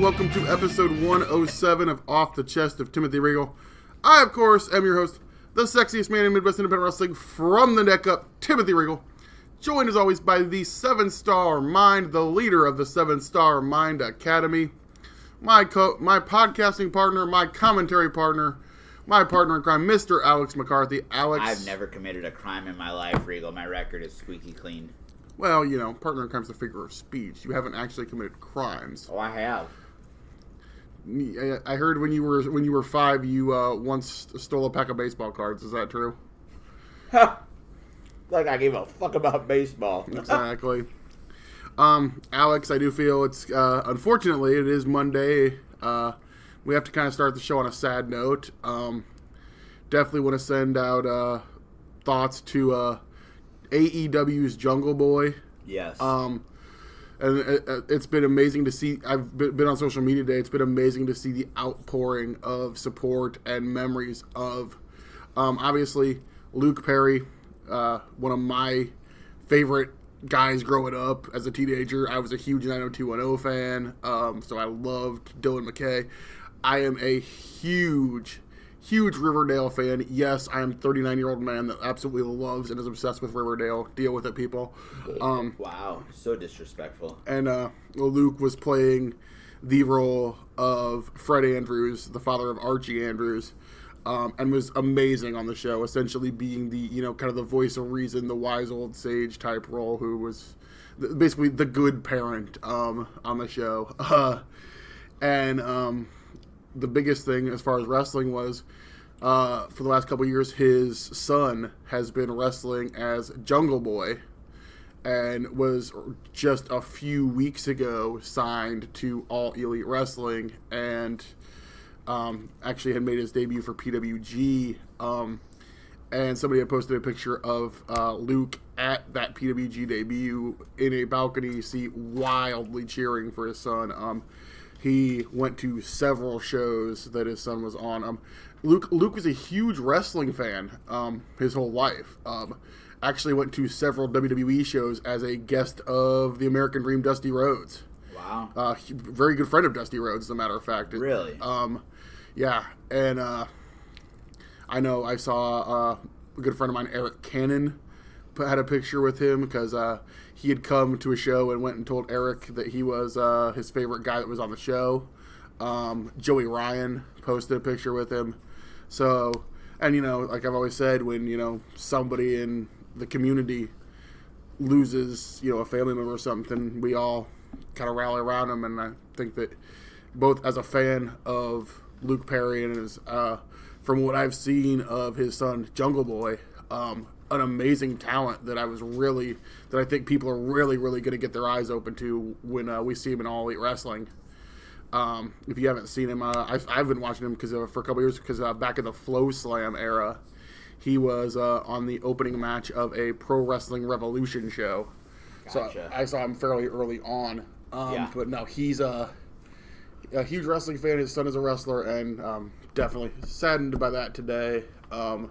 welcome to episode 107 of Off the Chest of Timothy Regal. I, of course, am your host, the sexiest man in Midwest Independent Wrestling, from the neck up, Timothy Regal. Joined as always by the 7-Star Mind, the leader of the 7-Star Mind Academy, my podcasting partner, my commentary partner, my partner in crime, Mr. Alex McCarthy. Alex. I've never committed a crime in my life, Regal. My record is squeaky clean. Well, you know, partner in crime is a figure of speech. You haven't actually committed crimes. Oh, I have. I heard when you were 5, you once stole a pack of baseball cards. Is that true? Like I gave a fuck about baseball. Exactly. Alex, I do feel it's unfortunately it is Monday. We have to kind of start the show on a sad note. Definitely want to send out thoughts to AEW's Jungle Boy. Yes. And it's been amazing to see. I've been on social media today. It's been amazing to see the outpouring of support and memories of, obviously, Luke Perry, one of my favorite guys growing up as a teenager. I was a huge 90210 fan, so I loved Dylan McKay. I am a huge Riverdale fan. Yes, I am a 39-year-old man that absolutely loves and is obsessed with Riverdale. Deal with it, people. Wow, so disrespectful. And Luke was playing the role of Fred Andrews, the father of Archie Andrews, and was amazing on the show, essentially being the, kind of the voice of reason, the wise old sage type role, who was basically the good parent on the show. The biggest thing as far as wrestling was, for the last couple of years, his son has been wrestling as Jungle Boy and was just a few weeks ago signed to All Elite Wrestling and actually had made his debut for PWG. And somebody had posted a picture of Luke at that PWG debut in a balcony seat wildly cheering for his son. He went to several shows that his son was on. Luke was a huge wrestling fan his whole life. Actually went to several WWE shows as a guest of the American Dream, Dusty Rhodes. Wow. Very good friend of Dusty Rhodes, as a matter of fact. Really? Yeah. And I know I saw a good friend of mine, Eric Cannon, had a picture with him because he had come to a show and went and told Eric that he was his favorite guy that was on the show. Joey Ryan posted a picture with him. So, and like I've always said, when somebody in the community loses a family member or something, we all kind of rally around him. And I think that both as a fan of Luke Perry and his, from what I've seen of his son Jungle Boy, an amazing talent that I think people are really going to get their eyes open to when we see him in All Elite Wrestling. If you haven't seen him, I've been watching him for a couple of years because back in the Flow Slam era, he was on the opening match of a Pro Wrestling Revolution show. Gotcha. So I saw him fairly early on. But no, he's a huge wrestling fan. His son is a wrestler, and definitely saddened by that today. The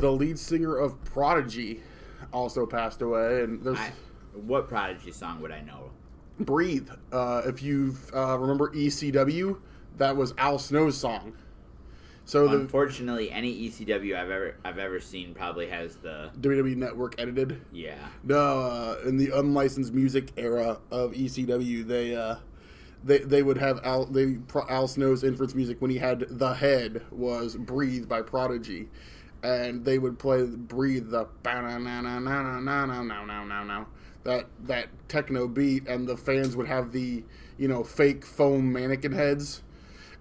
lead singer of Prodigy also passed away, and there's what Prodigy song would I know? Breathe. If you remember ECW, that was Al Snow's song. So Unfortunately, any ECW I've ever seen probably has the WWE Network edited. Yeah. No, in the unlicensed music era of ECW, they would have Al Snow's entrance music when he had The Head was Breathe by Prodigy, and they would play Breathe, the that techno beat, and the fans would have the fake foam mannequin heads,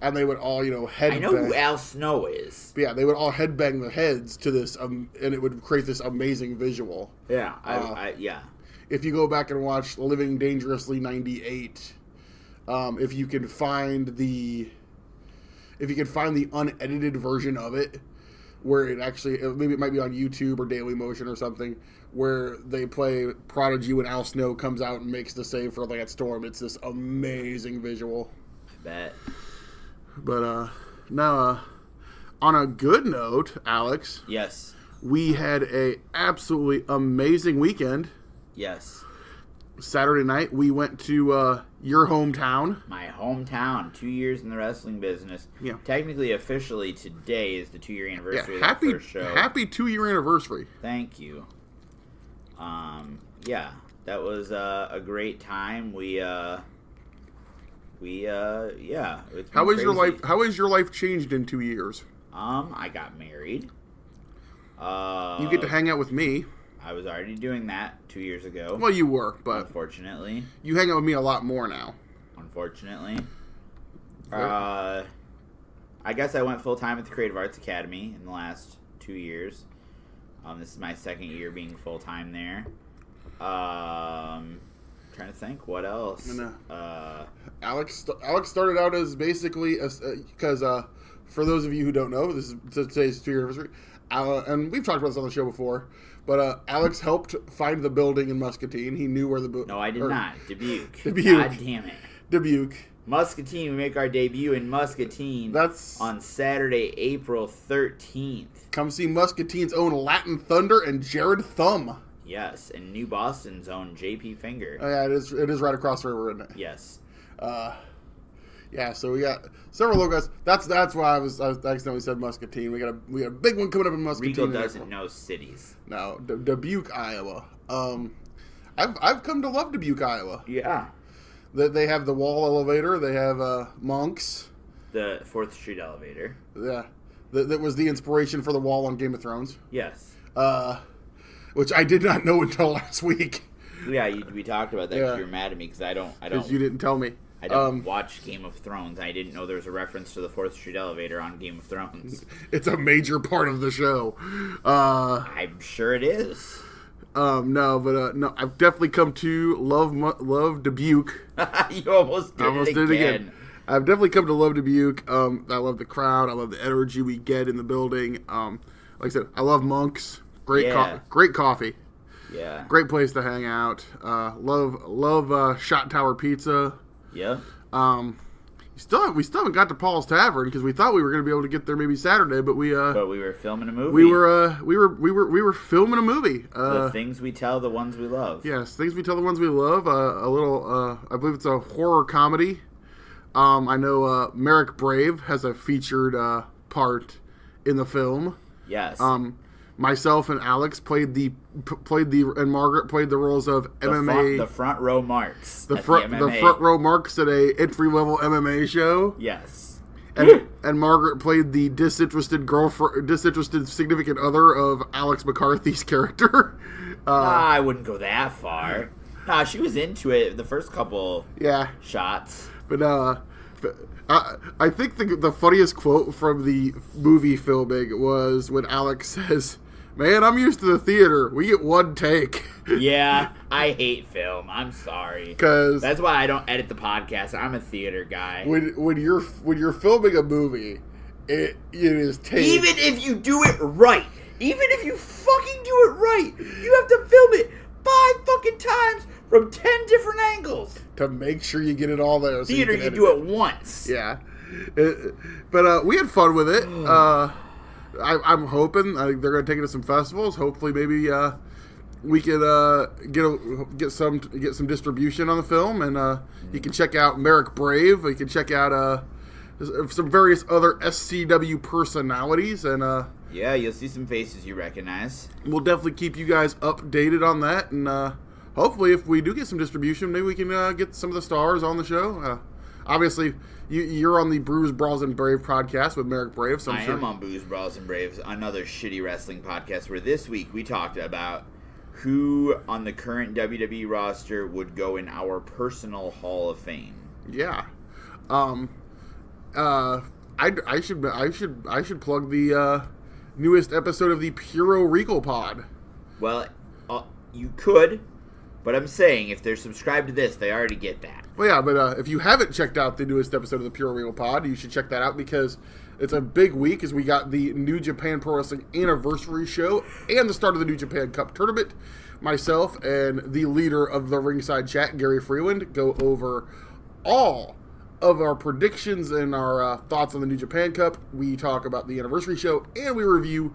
and they would all headbang. I know who Al Snow is. But yeah, they would all headbang the heads to this, and it would create this amazing visual. Yeah, yeah. If you go back and watch Living Dangerously '98. If you can find the unedited version of it, where maybe it might be on YouTube or Daily Motion or something, where they play Prodigy when Al Snow comes out and makes the save for Lance Storm. It's this amazing visual. I bet. But now, on a good note, Alex. Yes. We had a absolutely amazing weekend. Yes. Saturday night, we went to your hometown. My hometown. 2 years in the wrestling business. Yeah. Technically, officially, today is the 2-year anniversary of the first show. Happy 2-year anniversary. Thank you. Yeah, that was a great time. Yeah. It's been How is your crazy. life? How has your life changed in 2 years? I got married. You get to hang out with me. I was already doing that 2 years ago. Well, you were, but unfortunately, you hang out with me a lot more now. Unfortunately, I guess I went full time at the Creative Arts Academy in the last 2 years. This is my second year being full time there. Trying to think what else. Alex started out as basically because for those of you who don't know, this is today's 2-year anniversary, and we've talked about this on the show before. But Alex helped find the building in Muscatine. He knew where the building. No, I did not. Dubuque. Dubuque. God damn it. Dubuque. Muscatine. We make our debut in Muscatine. That's on Saturday, April 13th. Come see Muscatine's own Latin Thunder and Jared Thumb. Yes, and New Boston's own JP Finger. Oh yeah, it is right across the river, isn't it? Yes. Yeah, so we got several logos. That's why I accidentally said Muscatine. We got a big one coming up in Muscatine. Regal doesn't know cities. No, Dubuque, Iowa. I've come to love Dubuque, Iowa. Yeah. They have the wall elevator. They have monks. The 4th Street elevator. Yeah, that was the inspiration for the wall on Game of Thrones. Yes. Which I did not know until last week. Yeah, we talked about that because you were mad at me because I don't. Because you didn't tell me. I don't watch Game of Thrones. I didn't know there was a reference to the 4th Street elevator on Game of Thrones. It's a major part of the show. I'm sure it is. No, I've definitely come to love Dubuque. You almost did it again. I've definitely come to love Dubuque. I love the crowd. I love the energy we get in the building. Like I said, I love Monks. Great coffee. Yeah. Great place to hang out. Love Shot Tower Pizza. Yeah. We still haven't got to Paul's Tavern because we thought we were going to be able to get there maybe Saturday, but we were filming a movie. We were filming a movie. The things we tell the ones we love. Yes, things we tell the ones we love. A little I believe it's a horror comedy. I know Merrick Brave has a featured part in the film. Yes. Myself and Alex and Margaret played the roles of MMA. The front row marks. The front row marks at a entry level MMA show. Yes. And Margaret played the disinterested significant other of Alex McCarthy's character. I wouldn't go that far. Nah, she was into it the first couple shots. But I think the funniest quote from the movie filming was when Alex says, "Man, I'm used to the theater. We get one take." Yeah, I hate film. I'm sorry. Because that's why I don't edit the podcast. I'm a theater guy. When you're filming a movie, it is take. Even if you do it right, even if you fucking do it right, you have to film it 5 fucking times from 10 different angles to make sure you get it all there. So theater, you do it once. Yeah, but we had fun with it. I'm hoping they're going to take it to some festivals. Hopefully, maybe we could get some distribution on the film, and you can check out Merrick Brave. You can check out some various other SCW personalities, and yeah, you'll see some faces you recognize. We'll definitely keep you guys updated on that, and hopefully, if we do get some distribution, maybe we can get some of the stars on the show. Obviously, you're on the Bruise, Brawls, and Brave podcast with Merrick Brave. So I am on Bruise, Brawls, and Braves, another shitty wrestling podcast, where this week we talked about who on the current WWE roster would go in our personal Hall of Fame. Yeah. I should plug the newest episode of the Puro Regal pod. Well, you could, but I'm saying if they're subscribed to this, they already get that. Well, yeah, but if you haven't checked out the newest episode of the Puro Regal pod, you should check that out because it's a big week as we got the New Japan Pro Wrestling anniversary show and the start of the New Japan Cup tournament. Myself and the leader of the Ringside Chat, Gary Freeland, go over all of our predictions and our thoughts on the New Japan Cup. We talk about the anniversary show, and we review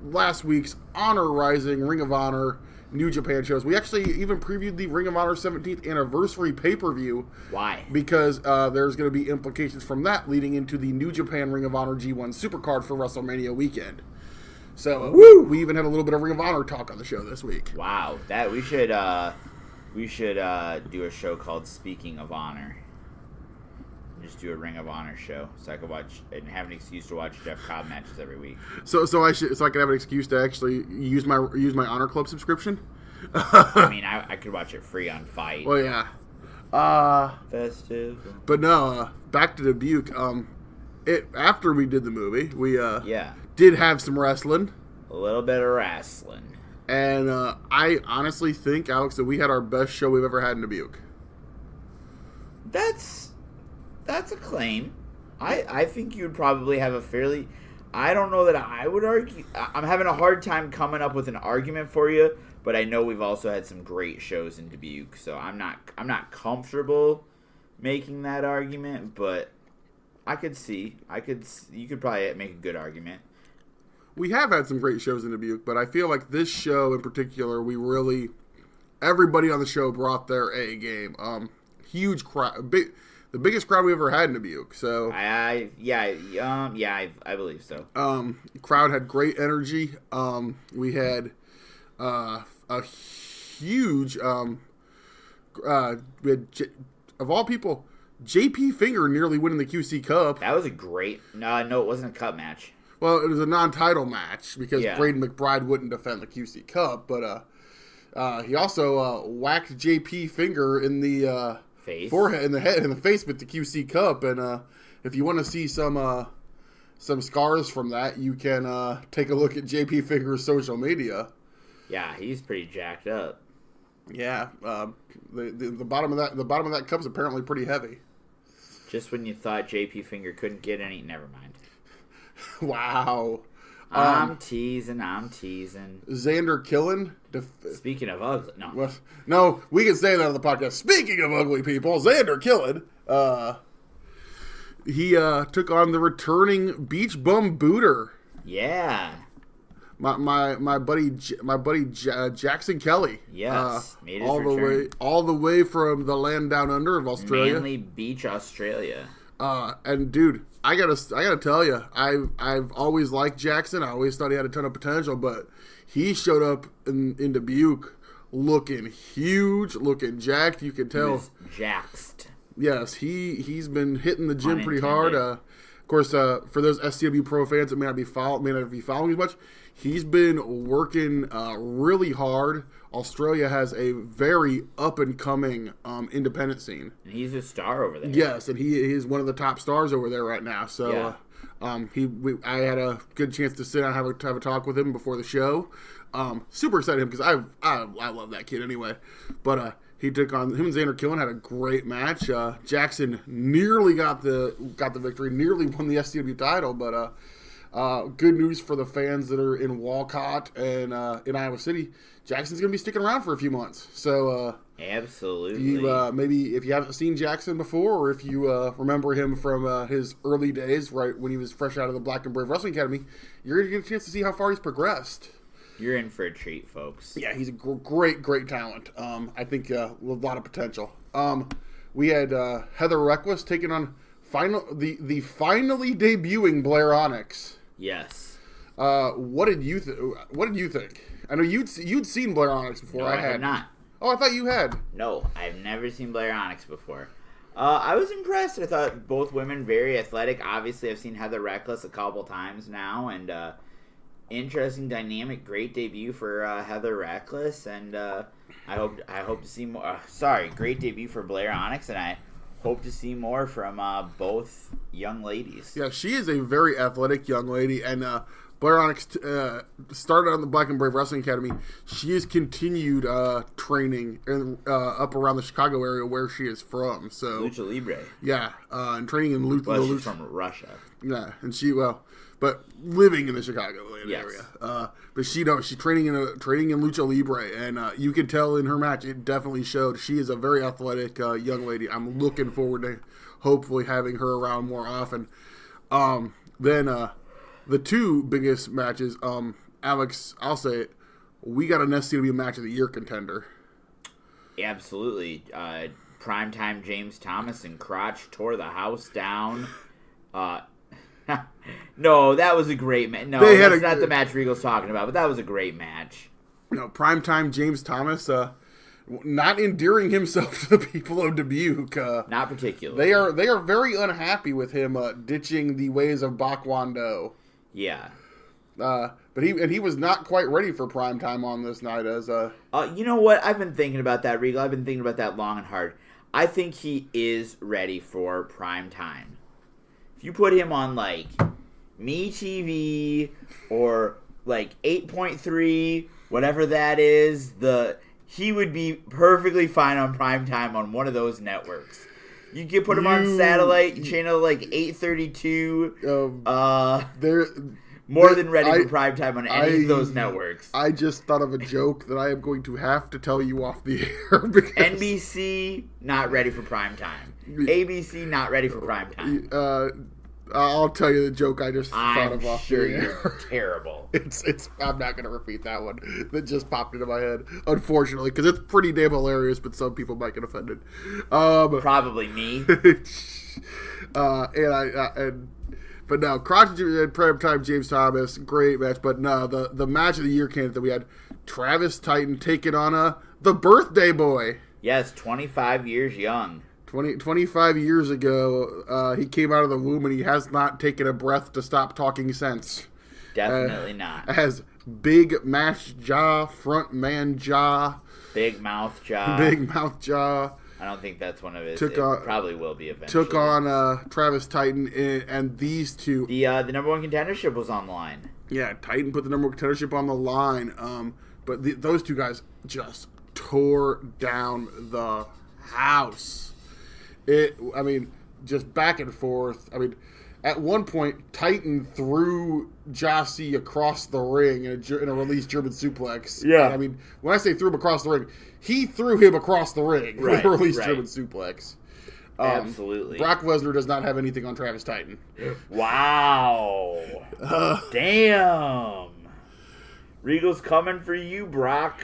last week's Honor Rising Ring of Honor New Japan shows. We actually even previewed the Ring of Honor 17th anniversary pay-per-view. Why? Because there's going to be implications from that leading into the New Japan Ring of Honor G1 Supercard for WrestleMania weekend. So we even had a little bit of Ring of Honor talk on the show this week. Wow, that we should do a show called Speaking of Honor. Just do a Ring of Honor show, so I could watch and have an excuse to watch Jeff Cobb matches every week. So I can have an excuse to actually use my Honor Club subscription. I mean, I could watch it free on Fight. Well, yeah. Festive. But no, back to Dubuque. After we did the movie, we did have some wrestling. A little bit of wrestling. And I honestly think, Alex, that we had our best show we've ever had in Dubuque. That's a claim. I think you'd probably have a fairly... I don't know that I would argue... I'm having a hard time coming up with an argument for you, but I know we've also had some great shows in Dubuque, so I'm not comfortable making that argument, but I could see. You could probably make a good argument. We have had some great shows in Dubuque, but I feel like this show in particular, everybody on the show brought their A game. Huge crowd, the biggest crowd we ever had in Dubuque. So I believe so. Crowd had great energy. We had a huge we had of all people, JP Finger nearly winning the QC Cup. That was a great. No, it wasn't a cup match. Well, it was a non-title match because Braden McBride wouldn't defend the QC Cup, but he also whacked JP Finger in the forehead, in the head, in the face with the QC Cup. And if you want to see some scars from that, you can take a look at JP Finger's social media. Yeah, he's pretty jacked up. Yeah, the bottom of that cup's apparently pretty heavy. Just when you thought JP Finger couldn't get any, never mind. Wow. I'm teasing. Xander Killen. Speaking of ugly, no, we can say that on the podcast. Speaking of ugly people, Xander Killen. He took on the returning Beach Bum Booter. Yeah. My buddy Jackson Kelly. Yes, made his return. All the way from the land down under of Australia. Manly Beach, Australia. And dude, I gotta tell you, I've always liked Jackson. I always thought he had a ton of potential, but he showed up in Dubuque looking huge, looking jacked. You could tell. He was jaxed. Yes, he's been hitting the gym pretty hard. Of course, for those SCWPro fans that may not be following as much, he's been working really hard. Australia has a very up-and-coming independent scene. And he's a star over there. Yes, and he is one of the top stars over there right now. So I had a good chance to sit down and have a talk with him before the show. Super excited because I love that kid anyway. But he took on him and Xander Killen, had a great match. Jackson nearly got the victory, nearly won the SCW title, but good news for the fans that are in Walcott and in Iowa City. Jackson's going to be sticking around for a few months. So absolutely. Maybe if you haven't seen Jackson before, or if you remember him from his early days, right when he was fresh out of the Black and Brave Wrestling Academy, you're going to get a chance to see how far he's progressed. You're in for a treat, folks. Yeah, he's a great talent. I think a lot of potential. We had Heather Reckless taking on the finally debuting Blair Onyx. Yes. What did you think? I know you'd seen Blair Onyx before. No, I had not. Oh, I thought you had. No, I've never seen Blair Onyx before. I was impressed. I thought both women very athletic. Obviously, I've seen Heather Reckless a couple times now, and interesting dynamic, great debut for Heather Reckless, and I hope to see more. Great debut for Blair Onyx, and I hope to see more from both young ladies. Yeah, she is a very athletic young lady, and Blair Onyx started on the Black and Brave Wrestling Academy. She has continued training up around the Chicago area where she is from. So Lucha Libre. Yeah, and training in Lucha. Well, she's from Russia. Yeah, and but living in the Chicagoland area. But she's training in Lucha Libre, and you could tell in her match it definitely showed. She is a very athletic young lady. I'm looking forward to hopefully having her around more often. Then the two biggest matches, Alex, I'll say it, we got a SCW match of the year contender. Absolutely. Primetime James Thomas and Crotch tore the house down. No, that was a great match. No, that's not the match Regal's talking about, but that was a great match. Primetime James Thomas, not endearing himself to the people of Dubuque. Not particularly. They are very unhappy with him ditching the ways of Bakwando. Yeah. But he was not quite ready for primetime on this night as you know what? I've been thinking about that, Regal. I've been thinking about that long and hard. I think he is ready for primetime. If you put him on like MeTV or like 8.3, whatever that is, he would be perfectly fine on primetime on one of those networks. You could put him on satellite channel like 832. More than ready for primetime on any of those networks. I just thought of a joke that I am going to have to tell you off the air. Because NBC, not ready for primetime. ABC, not ready for primetime. I'll tell you the joke I just thought of off the air. You're terrible. I'm not going to repeat that one. That just popped into my head, unfortunately, because it's pretty damn hilarious, but some people might get offended. Probably me. But no, Crotch and Primetime James Thomas, great match. But no, the match of the year candidate that we had, Travis Titan taking on the birthday boy. Yes, 25 years young. 25 years ago, he came out of the womb and he has not taken a breath to stop talking since. Definitely not. As Big Mash Jah, front man Jah. Big Mouth Jah. Big Mouth Jah. I don't think that's one of his. Probably will be eventually. Took on Travis Titan, and these two. The number one contendership was on the line. Yeah, Titan put the number one contendership on the line. But those two guys just tore down the house. Just back and forth. At one point, Titan threw Jah-C across the ring in a release German suplex. Yeah. And, when I say threw him across the ring, he threw him across the ring with a release German suplex. Absolutely. Brock Lesnar does not have anything on Travis Titan. Wow. Damn. Regal's coming for you, Brock.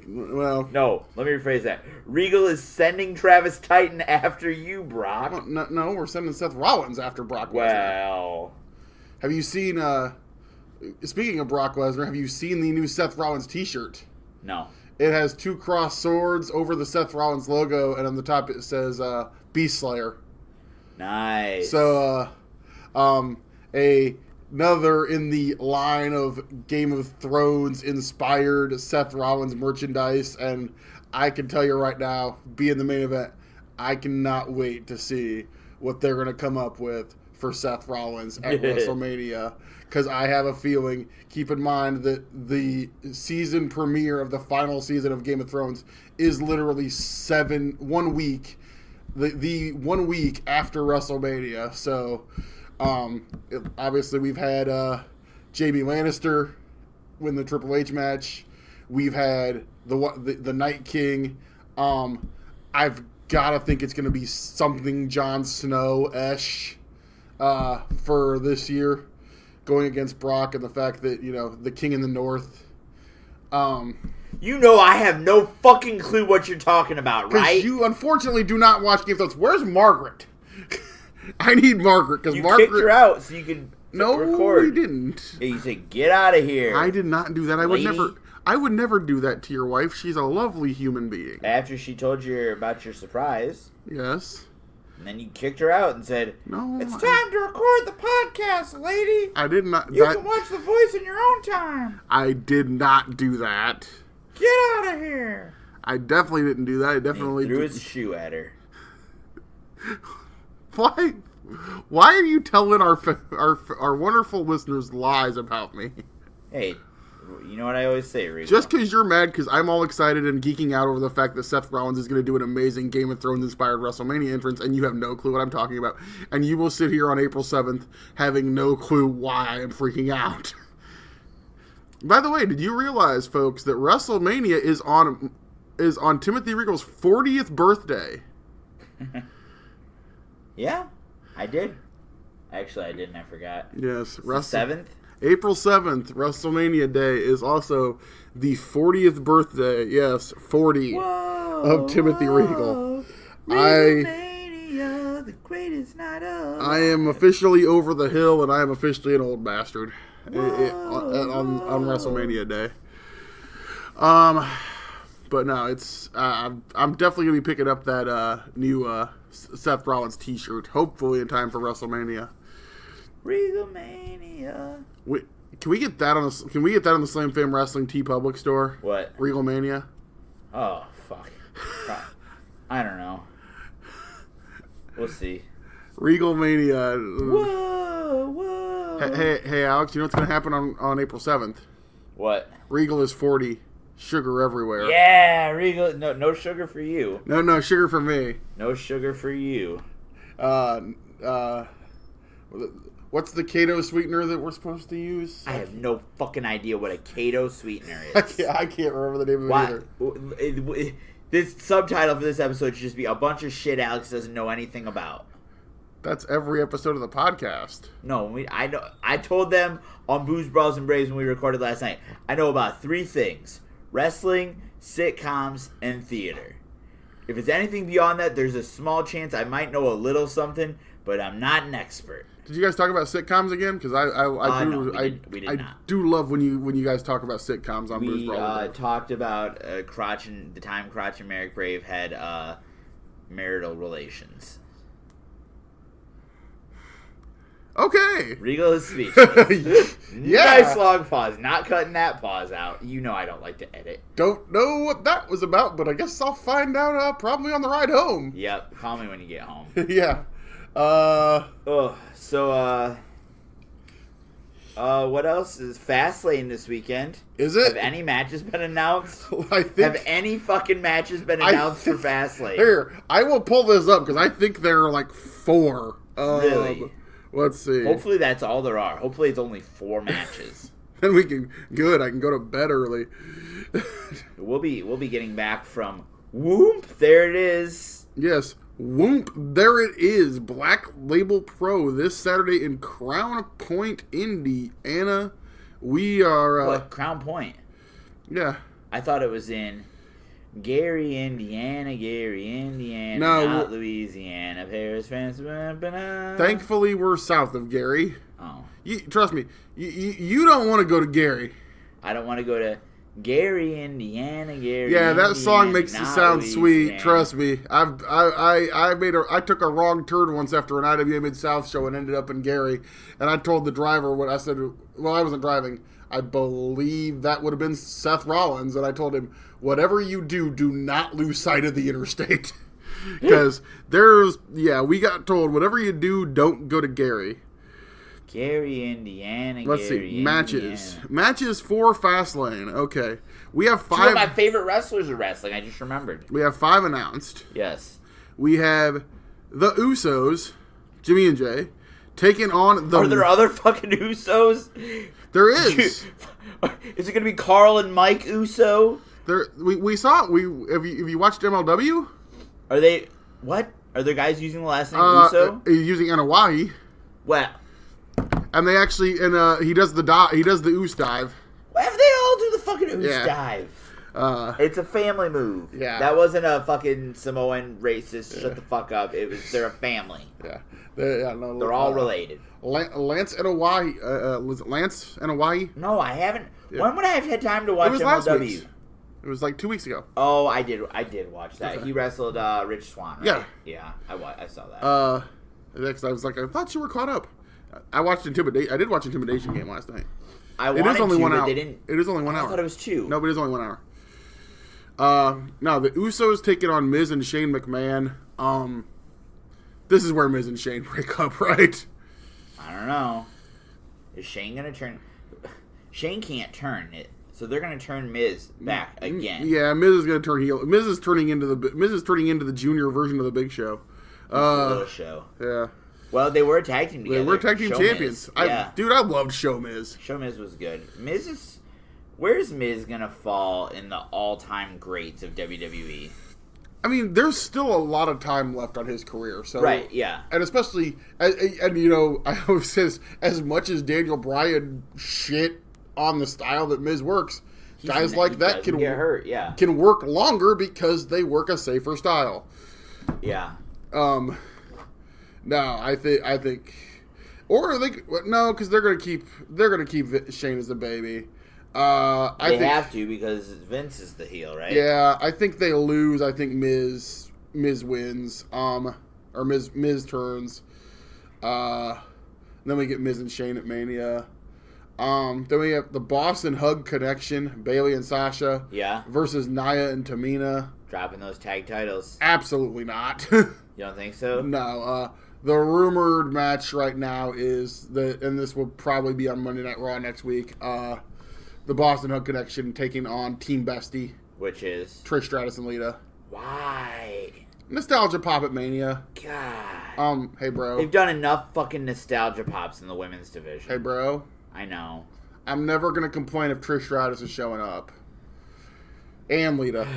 Well, no, let me rephrase that. Regal is sending Travis Titan after you, Brock. Well, no, we're sending Seth Rollins after Brock Lesnar. Well, have you seen? Speaking of Brock Lesnar, have you seen the new Seth Rollins T-shirt? No. It has 2 crossed swords over the Seth Rollins logo, and on the top it says Beast Slayer. Nice. So, another in the line of Game of Thrones inspired Seth Rollins merchandise, and I can tell you right now, being the main event, I cannot wait to see what they're going to come up with for Seth Rollins at WrestleMania, because I have a feeling, keep in mind that the season premiere of the final season of Game of Thrones is literally 1 week, the 1 week after WrestleMania, so... obviously, we've had Jamie Lannister win the Triple H match. We've had the Night King. I've got to think it's going to be something Jon Snow-ish for this year, going against Brock, and the fact that, the King in the North. I have no fucking clue what you're talking about, right? Because you, unfortunately, do not watch Game of Thrones. Where's Margaret? I need Margaret, because Margaret... kicked her out so you could record. No, we didn't. Yeah, you said, get out of here. I did not do that. I would never do that to your wife. She's a lovely human being. After she told you about your surprise. Yes. And then you kicked her out and said, "No, it's time to record the podcast, lady. I did not... You can watch The Voice in your own time." I did not do that. Get out of here. I definitely didn't do that. I definitely... He threw his shoe at her. Why are you telling our wonderful listeners lies about me? Hey, you know what I always say, Regal? Just because you're mad because I'm all excited and geeking out over the fact that Seth Rollins is going to do an amazing Game of Thrones inspired WrestleMania entrance, and you have no clue what I'm talking about, and you will sit here on April 7th having no clue why I am freaking out. By the way, did you realize, folks, that WrestleMania is on Timothy Regal's 40th birthday? Yeah, I did. Actually, I didn't. I forgot. Yes. The 7th? April 7th, WrestleMania Day, is also the 40th birthday, yes, 40, of Timothy Regal. Regalmania, the greatest night of I am officially over the hill, and I am officially an old bastard on WrestleMania Day. But no, it's I'm definitely gonna be picking up that new Seth Rollins T-shirt, hopefully in time for WrestleMania. Regalmania. Can we get that on the Can we get that on the Slam Fam Wrestling T Public store? What? Regalmania. Oh fuck. I don't know. We'll see. Regalmania. Whoa. Hey, Alex. You know what's gonna happen on April 7th? What? Regal is 40. Sugar everywhere. Yeah, Regal. No sugar for you. No sugar for me. No sugar for you. What's the keto sweetener that we're supposed to use? I have no fucking idea what a keto sweetener is. I can't remember the name of it either. This subtitle for this episode should just be a bunch of shit Alex doesn't know anything about. That's every episode of the podcast. No, I know. I told them on Booze, Brawls, and Braves when we recorded last night. I know about 3 things: wrestling, sitcoms, and theater. If it's anything beyond that, there's a small chance I might know a little something, but I'm not an expert. Did you guys talk about sitcoms again? Because we did not. I do love when you guys talk about sitcoms on Booze, Brawls, and Braves. Talked about the time Crotch and Merrick Brave had marital relations. Okay. Regal is speechless. Yeah. Nice long pause. Not cutting that pause out. You know I don't like to edit. Don't know what that was about, but I guess I'll find out probably on the ride home. Yep. Call me when you get home. Yeah. What else is Fastlane this weekend? Is it? Have any matches been announced? I think. Have any fucking matches been announced for Fastlane? Here, I will pull this up because I think there are like 4. Really? Let's see. Hopefully that's all there are. Hopefully it's only 4 matches. Then we can. Good. I can go to bed early. We'll be getting back from Whoop. There it is. Yes. Whoop. There it is. Black Label Pro this Saturday in Crown Point, Indiana. We are. What? Crown Point? Yeah. I thought it was in Gary, Indiana, No, not Louisiana, Paris, France. Thankfully, we're south of Gary. Oh. Trust me, you don't want to go to Gary. I don't want to go to Gary, Indiana, Yeah, that song makes it sound sweet. Trust me, I took a wrong turn once after an IWA Mid-South show and ended up in Gary, and I told the driver what I said. Well, I wasn't driving. I believe that would have been Seth Rollins, and I told him, whatever you do not lose sight of the interstate. Because we got told, whatever you do, don't go to Gary. Gary, Indiana. Let's see. Matches. Matches for Fastlane. Okay. We have 5. 2 of my favorite wrestlers are wrestling. I just remembered. We have 5 announced. Yes. We have the Usos, Jimmy and Jay, taking on the... Are there other fucking Usos? There is. Is it going to be Carl and Mike Uso? We saw it. Have you watched MLW? Are they... What? Are there guys using the last name Uso? Using Anawahi. What? And they actually... And he does the Oos dive. Why have they all do the fucking Oos dive? It's a family move. Yeah. That wasn't a fucking Samoan racist. Shut the fuck up. They're a family. Yeah. They're all related. Lance and Hawaii. Was it Lance and Hawaii? No, I haven't. Yeah. When would I have had time to watch MLW? Last week. It was like 2 weeks ago. Oh, I did watch that. Okay. He wrestled Rich Swann, right? Yeah. I saw that. Next, I was like, I thought you were caught up. I watched Intimidation. I did watch Intimidation Game last night. It is only 1 hour. It is only 1 hour. I thought it was 2. No, but it is only 1 hour. Now the Usos taking on Miz and Shane McMahon. This is where Miz and Shane break up, right? I don't know. Is Shane gonna turn? Shane can't turn it, so they're gonna turn Miz back again. Yeah, Miz is gonna turn heel. Miz is turning into the junior version of the Big Show. Little Show. Yeah. Well, they were tag team together. They were tag team champions. Dude, I loved Show Miz. Show Miz was good. Where's Miz gonna fall in the all-time greats of WWE? I mean, there's still a lot of time left on his career. So Right, yeah. And especially, and you know, I always say this, as much as Daniel Bryan shit on the style that Miz works, guys like that can get hurt, yeah. Can work longer because they work a safer style. Yeah. No, I think, or no, because they're gonna keep Shane as the baby. They have to because Vince is the heel, right? Yeah, I think they lose. I think Miz wins. Or Miz turns. Then we get Miz and Shane at Mania. Then we have the Boston Hug Connection, Bayley and Sasha. Yeah. Versus Nia and Tamina. Dropping those tag titles. Absolutely not. You don't think so? No. The rumored match right now is and this will probably be on Monday Night Raw next week. The Boston Hug Connection taking on Team Bestie. Which is? Trish Stratus and Lita. Why? Nostalgia Pop at Mania. God. Hey, bro. They've done enough fucking nostalgia pops in the women's division. Hey, bro. I know. I'm never going to complain if Trish Stratus is showing up. And Lita.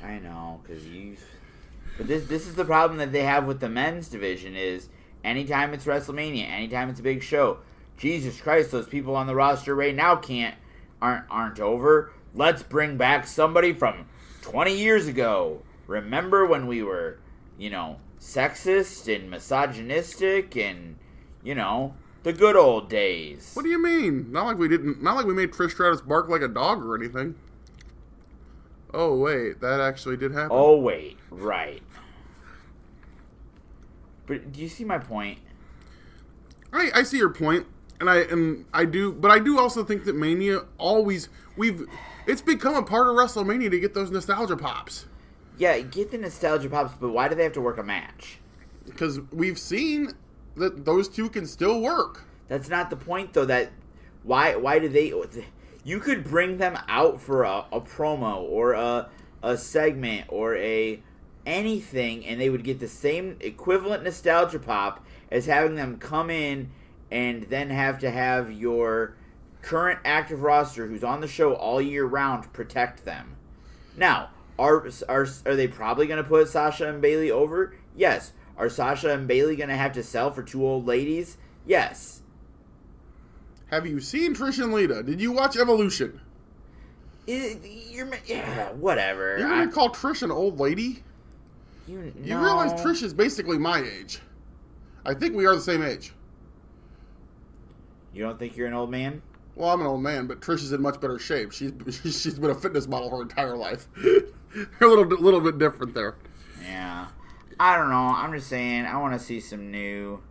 I know, because But this is the problem that they have with the men's division is anytime it's WrestleMania, anytime it's a big show, Jesus Christ, those people on the roster right now aren't over. Let's bring back somebody from 20 years ago. Remember when we were, sexist and misogynistic and, the good old days. What do you mean? Not like we made Trish Stratus bark like a dog or anything. Oh, wait, that actually did happen. Oh, wait, right. But do you see my point? I see your point. And I do, but I do also think that Mania it's become a part of WrestleMania to get those nostalgia pops. Yeah, get the nostalgia pops, but why do they have to work a match? Because we've seen that those two can still work. That's not the point, though. Why do they? You could bring them out for a promo or a segment or anything, and they would get the same equivalent nostalgia pop as having them come in and then have to have your current active roster who's on the show all year round protect them. Now, are they probably going to put Sasha and Bayley over? Yes. Are Sasha and Bayley going to have to sell for two old ladies? Yes. Have you seen Trish and Lita? Did you watch Evolution? Whatever. You're going to call Trish an old lady? You realize Trish is basically my age. I think we are the same age. You don't think you're an old man? Well, I'm an old man, but Trish is in much better shape. She's been a fitness model her entire life. They're a little bit different there. Yeah. I don't know. I'm just saying, I want to see some new...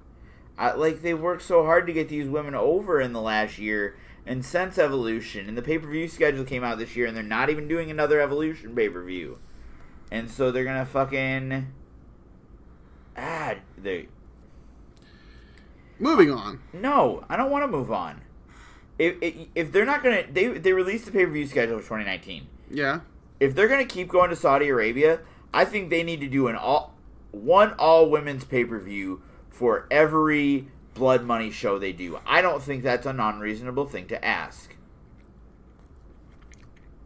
they worked so hard to get these women over in the last year, and since Evolution, and the pay-per-view schedule came out this year, and they're not even doing another Evolution pay-per-view. And so they're going to fucking... Moving on. No, I don't want to move on. If they're not going to... They released the pay-per-view schedule for 2019. Yeah. If they're going to keep going to Saudi Arabia, I think they need to do one all-women's pay-per-view for every Blood Money show they do. I don't think that's an unreasonable thing to ask.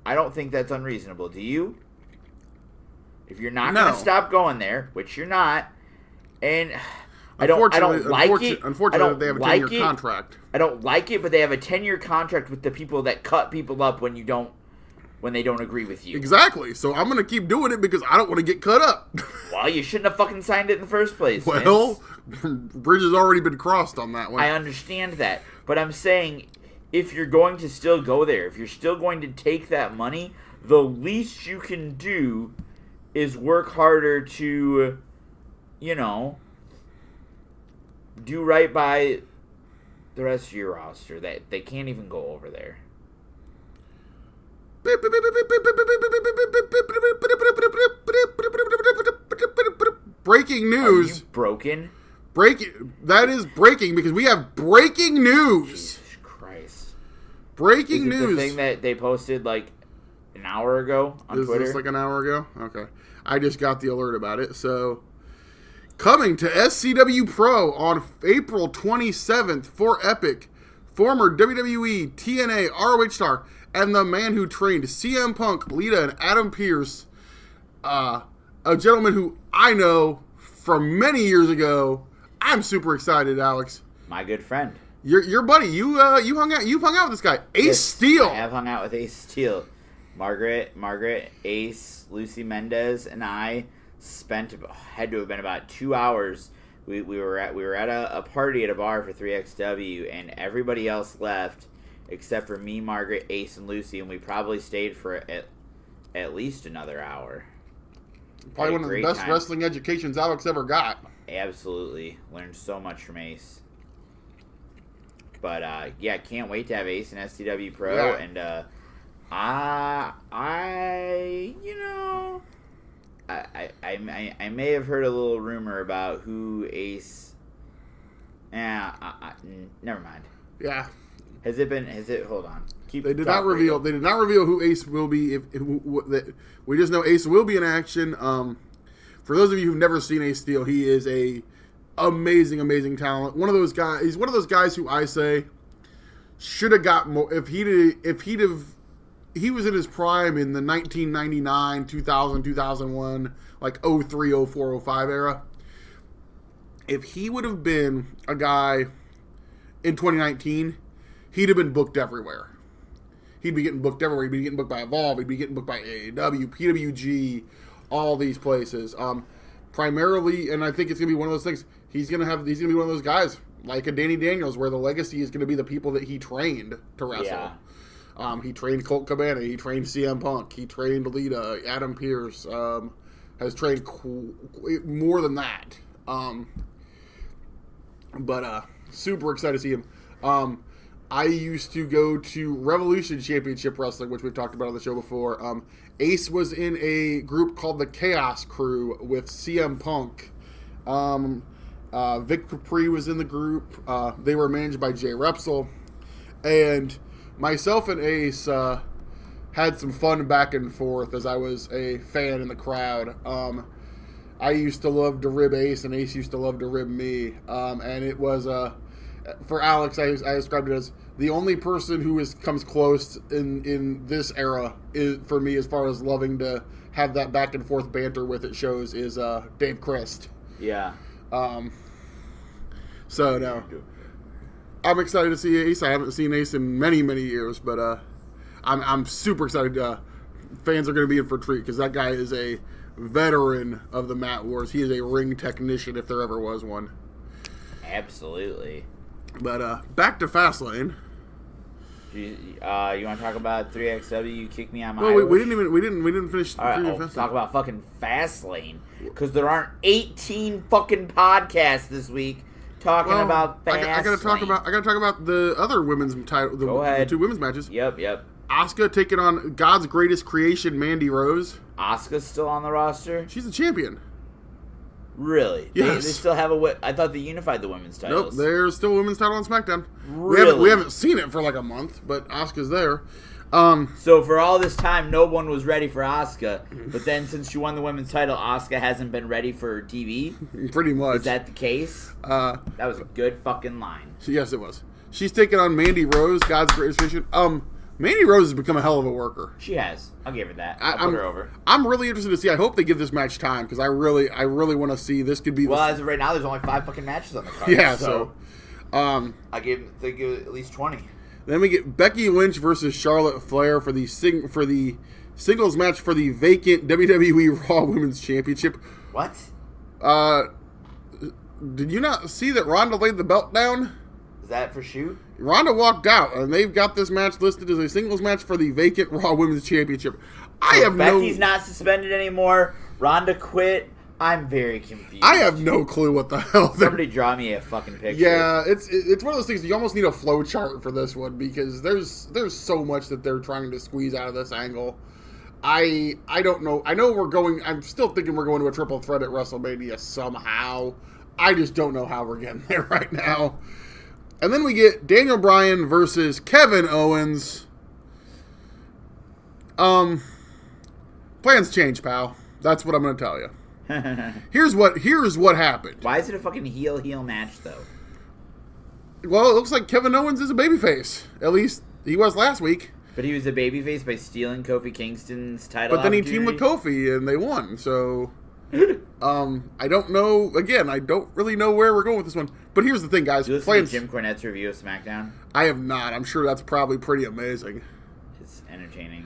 I don't think that's unreasonable. Do you? If you're not going to stop going there, which you're not, and I don't like it. Unfortunately, they have a 10-year contract. I don't like it, but they have a 10-year contract with the people that cut people up when they don't agree with you. Exactly. So I'm going to keep doing it because I don't want to get cut up. Well, you shouldn't have fucking signed it in the first place. Well, bridge has already been crossed on that one. I understand that. But I'm saying, if you're going to still go there, if you're still going to take that money, the least you can do is work harder to, do right by the rest of your roster. They can't even go over there. Breaking news. Are you broken? That is breaking because we have breaking news. Jesus Christ. Breaking news. The thing that they posted like an hour ago on Twitter? Is this like an hour ago? Okay. I just got the alert about it. So, coming to SCWPro on April 27th for Epic, former WWE, TNA, ROH star, and the man who trained CM Punk, Lita, and Adam Pearce, a gentleman who I know from many years ago. I'm super excited, Alex. My good friend. Your buddy. You've hung out with this guy, Ace Steel. I have hung out with Ace Steel. Margaret, Ace, Lucy Mendez, and I had to have been about 2 hours. We were at a party at a bar for 3XW, and everybody else left except for me, Margaret, Ace, and Lucy, and we probably stayed for at least another hour. Probably one of the best wrestling educations Alex ever got. Absolutely. Learned so much from Ace. But, yeah, can't wait to have Ace and SCWPro. Yeah. And, I may have heard a little rumor about who Ace... never mind. Yeah. Hold on. They did not reveal who Ace will be. We just know Ace will be in action. For those of you who've never seen Ace Steel, he is a amazing talent. One of those guys. He's one of those guys who I say should have got more. If he was in his prime in the 1999, 2000, 2001, like 03, 04, 05 era. If he would have been a guy in 2019, he'd have been booked everywhere. He'd be getting booked everywhere. He'd be getting booked by Evolve. He'd be getting booked by AAW, PWG, all these places. Primarily, and I think it's gonna be one of those things. He's gonna be one of those guys like a Danny Daniels, where the legacy is gonna be the people that he trained to wrestle. Yeah. He trained Colt Cabana. He trained CM Punk. He trained Lita. Adam Pearce has trained more than that. But super excited to see him. I used to go to Revolution Championship Wrestling, which we've talked about on the show before. Ace was in a group called the Chaos Crew with CM Punk. Vic Capri was in the group. They were managed by Jay Repsol. And myself and Ace had some fun back and forth as I was a fan in the crowd. I used to love to rib Ace, and Ace used to love to rib me. And it was... for Alex, I described it as the only person who comes close in this era is for me as far as loving to have that back and forth banter with at shows is Dave Christ. Yeah. So no, I'm excited to see Ace. I haven't seen Ace in many years, but I'm super excited. Fans are going to be in for a treat because that guy is a veteran of the Mat Wars. He is a ring technician if there ever was one. Absolutely. But back to Fastlane. You want to talk about 3XW? You kicked me on my. Well, we didn't finish. All right, let's talk about fucking Fastlane because there aren't 18 fucking podcasts this week talking about Fastlane. I gotta talk about the other women's title. Go ahead. The two women's matches. Yep. Asuka taking on God's greatest creation, Mandy Rose. Asuka's still on the roster. She's the champion. Really? Yes. They still have I thought they unified the women's titles. Nope, there's still a women's title on SmackDown. Really? We haven't seen it for like a month, but Asuka's there. So for all this time, no one was ready for Asuka, but then since she won the women's title, Asuka hasn't been ready for TV? Pretty much. Is that the case? That was a good fucking line. Yes, it was. She's taking on Mandy Rose, God's greatest creation. Mandy Rose has become a hell of a worker. She has. I'll give her that. I'll put her over. I'm really interested to see. I hope they give this match time because I really want to see this could be. Well, as of right now, there's only 5 fucking matches on the card. Yeah, so I give at least 20. Then we get Becky Lynch versus Charlotte Flair for the singles match for the vacant WWE Raw Women's Championship. What? Did you not see that Ronda laid the belt down? Is that for shoot? Ronda walked out, and they've got this match listed as a singles match for the vacant Raw Women's Championship. Becky's not suspended anymore. Ronda quit. I'm very confused. I have no clue what the hell. Somebody draw me a fucking picture. Yeah, it's one of those things. You almost need a flow chart for this one because there's so much that they're trying to squeeze out of this angle. I don't know. I know I'm still thinking we're going to a triple threat at WrestleMania somehow. I just don't know how we're getting there right now. And then we get Daniel Bryan versus Kevin Owens. Plans change, pal. That's what I'm going to tell you. Here's what happened. Why is it a fucking heel match, though? Well, it looks like Kevin Owens is a babyface. At least he was last week. But he was a babyface by stealing Kofi Kingston's title. But then he teamed with Kofi and they won. So, I don't know. Again, I don't really know where we're going with this one. But here's the thing, guys. You listen to Jim Cornette's review of SmackDown? I have not. I'm sure that's probably pretty amazing. It's entertaining.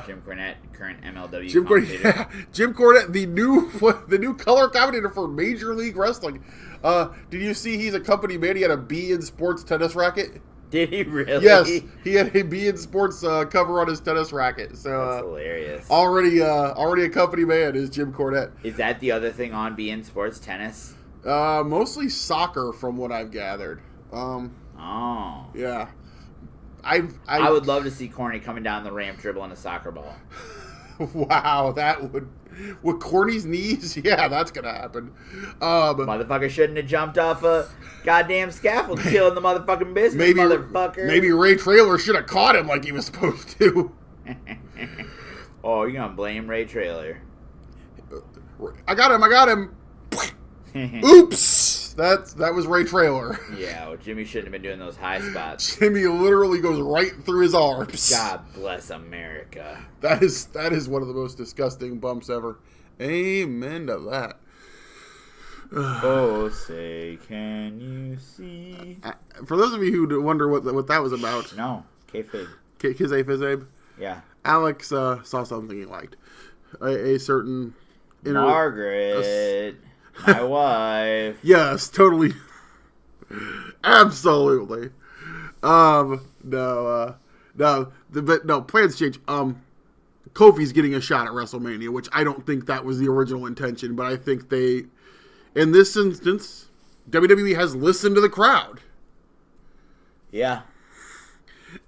Jim Cornette, current MLW Jim commentator. Cornette, Jim Cornette, the new color commentator for Major League Wrestling. Did you see he's a company man? He had a B in Sports tennis racket. Did he really? Yes, he had a B in Sports cover on his tennis racket. So that's hilarious. Already a company man is Jim Cornette. Is that the other thing on B in Sports tennis? Mostly soccer, from what I've gathered. Oh, yeah. I would love to see Corny coming down the ramp dribbling a soccer ball. Wow, that would... With Corny's knees? Yeah, that's going to happen. Motherfucker shouldn't have jumped off a goddamn scaffold killing the motherfucking business, motherfucker. Maybe Ray Traylor should have caught him like he was supposed to. Oh, you're going to blame Ray Traylor. I got him. Oops! That was Ray Traylor. Yeah, well, Jimmy shouldn't have been doing those high spots. Jimmy literally goes right through his arms. God bless America. That is one of the most disgusting bumps ever. Amen to that. Oh, say, can you see? For those of you who wonder what that was about. No, kayfabe. Kayfabe? Yeah. Alex saw something he liked. A certain... Margaret. My wife. Yes, totally. Absolutely. But plans change. Kofi's getting a shot at WrestleMania, which I don't think that was the original intention, but I think in this instance, WWE has listened to the crowd. Yeah.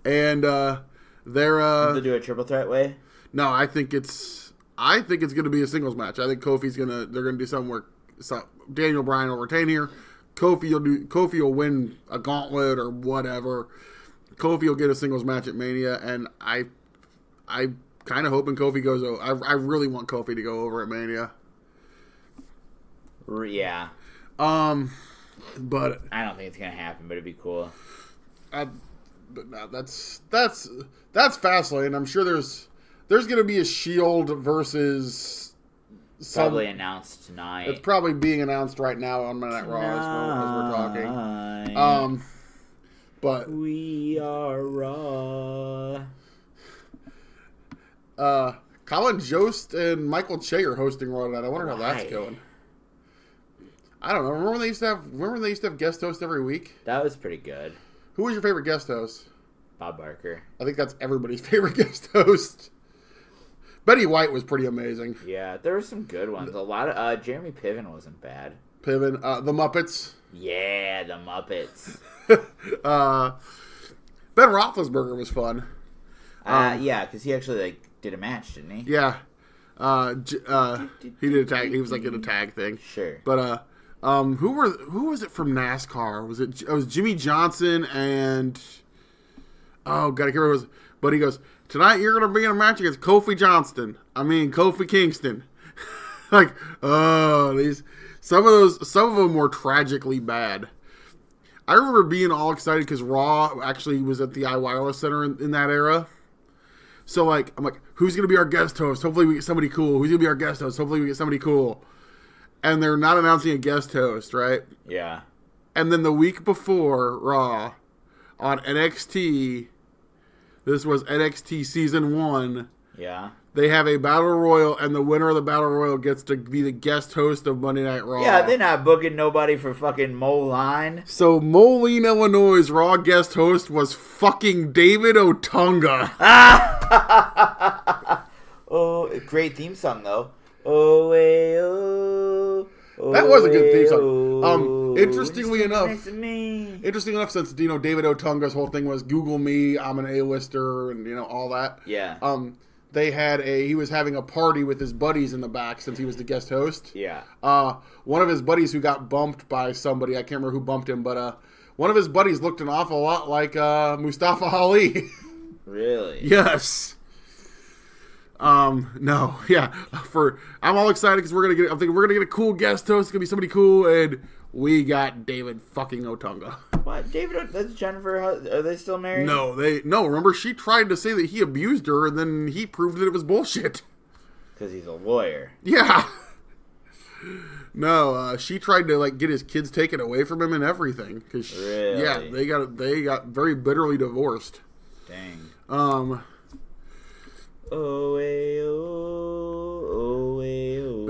And they're to do a triple threat way? No, I think it's going to be a singles match. I think they're going to do something where Daniel Bryan will retain here. Kofi will win a gauntlet or whatever. Kofi will get a singles match at Mania, and I kind of hoping Kofi goes over. I really want Kofi to go over at Mania. Yeah. But I don't think it's gonna happen, but it'd be cool. But no, that's Fastlane. I'm sure there's gonna be a Shield versus. Probably announced tonight. It's probably being announced right now on Monday Night Raw as we're talking. But we are Raw. Colin Jost and Michael Che are hosting Raw tonight. I wonder how that's going. I don't know. Remember when they used to have guest hosts every week? That was pretty good. Who was your favorite guest host? Bob Barker. I think that's everybody's favorite guest host. Betty White was pretty amazing. Yeah, there were some good ones. A lot of Jeremy Piven wasn't bad. Piven, the Muppets. Yeah, the Muppets. Ben Roethlisberger was fun. Yeah, because he actually did a match, didn't he? Yeah. He did a tag. He was in a tag thing. Sure. But who was it from NASCAR? It was Jimmy Johnson and oh god, I can't remember. It was, but he goes, tonight you're gonna be in a match against Kofi Kingston. Some of them were tragically bad. I remember being all excited because Raw actually was at the iWireless Center in that era. So I'm like, who's gonna be our guest host? Hopefully we get somebody cool. Who's gonna be our guest host? Hopefully we get somebody cool. And they're not announcing a guest host, right? Yeah. And then the week before Raw on NXT, this was NXT Season 1. Yeah. They have a Battle Royal, and the winner of the Battle Royal gets to be the guest host of Monday Night Raw. Yeah, they're not booking nobody for fucking Moline. So Moline, Illinois' Raw guest host was fucking David Otunga. Oh, great theme song, though. Oh, hey, oh. That was a good theme song. Interestingly enough, since David Otunga's whole thing was Google me, I'm an A-lister, and all that. Yeah. He was having a party with his buddies in the back since he was the guest host. Yeah. One of his buddies who got bumped by somebody, I can't remember who bumped him, but one of his buddies looked an awful lot like Mustafa Ali. Really? Yes. No, yeah. I'm all excited because we're gonna get a cool guest host. It's gonna be somebody cool, and we got David fucking Otunga. What? David, that's Jennifer. Are they still married? No, remember, she tried to say that he abused her, and then he proved that it was bullshit. Because he's a lawyer. Yeah. No, she tried to get his kids taken away from him and everything. Really? Yeah, they got very bitterly divorced. Dang. But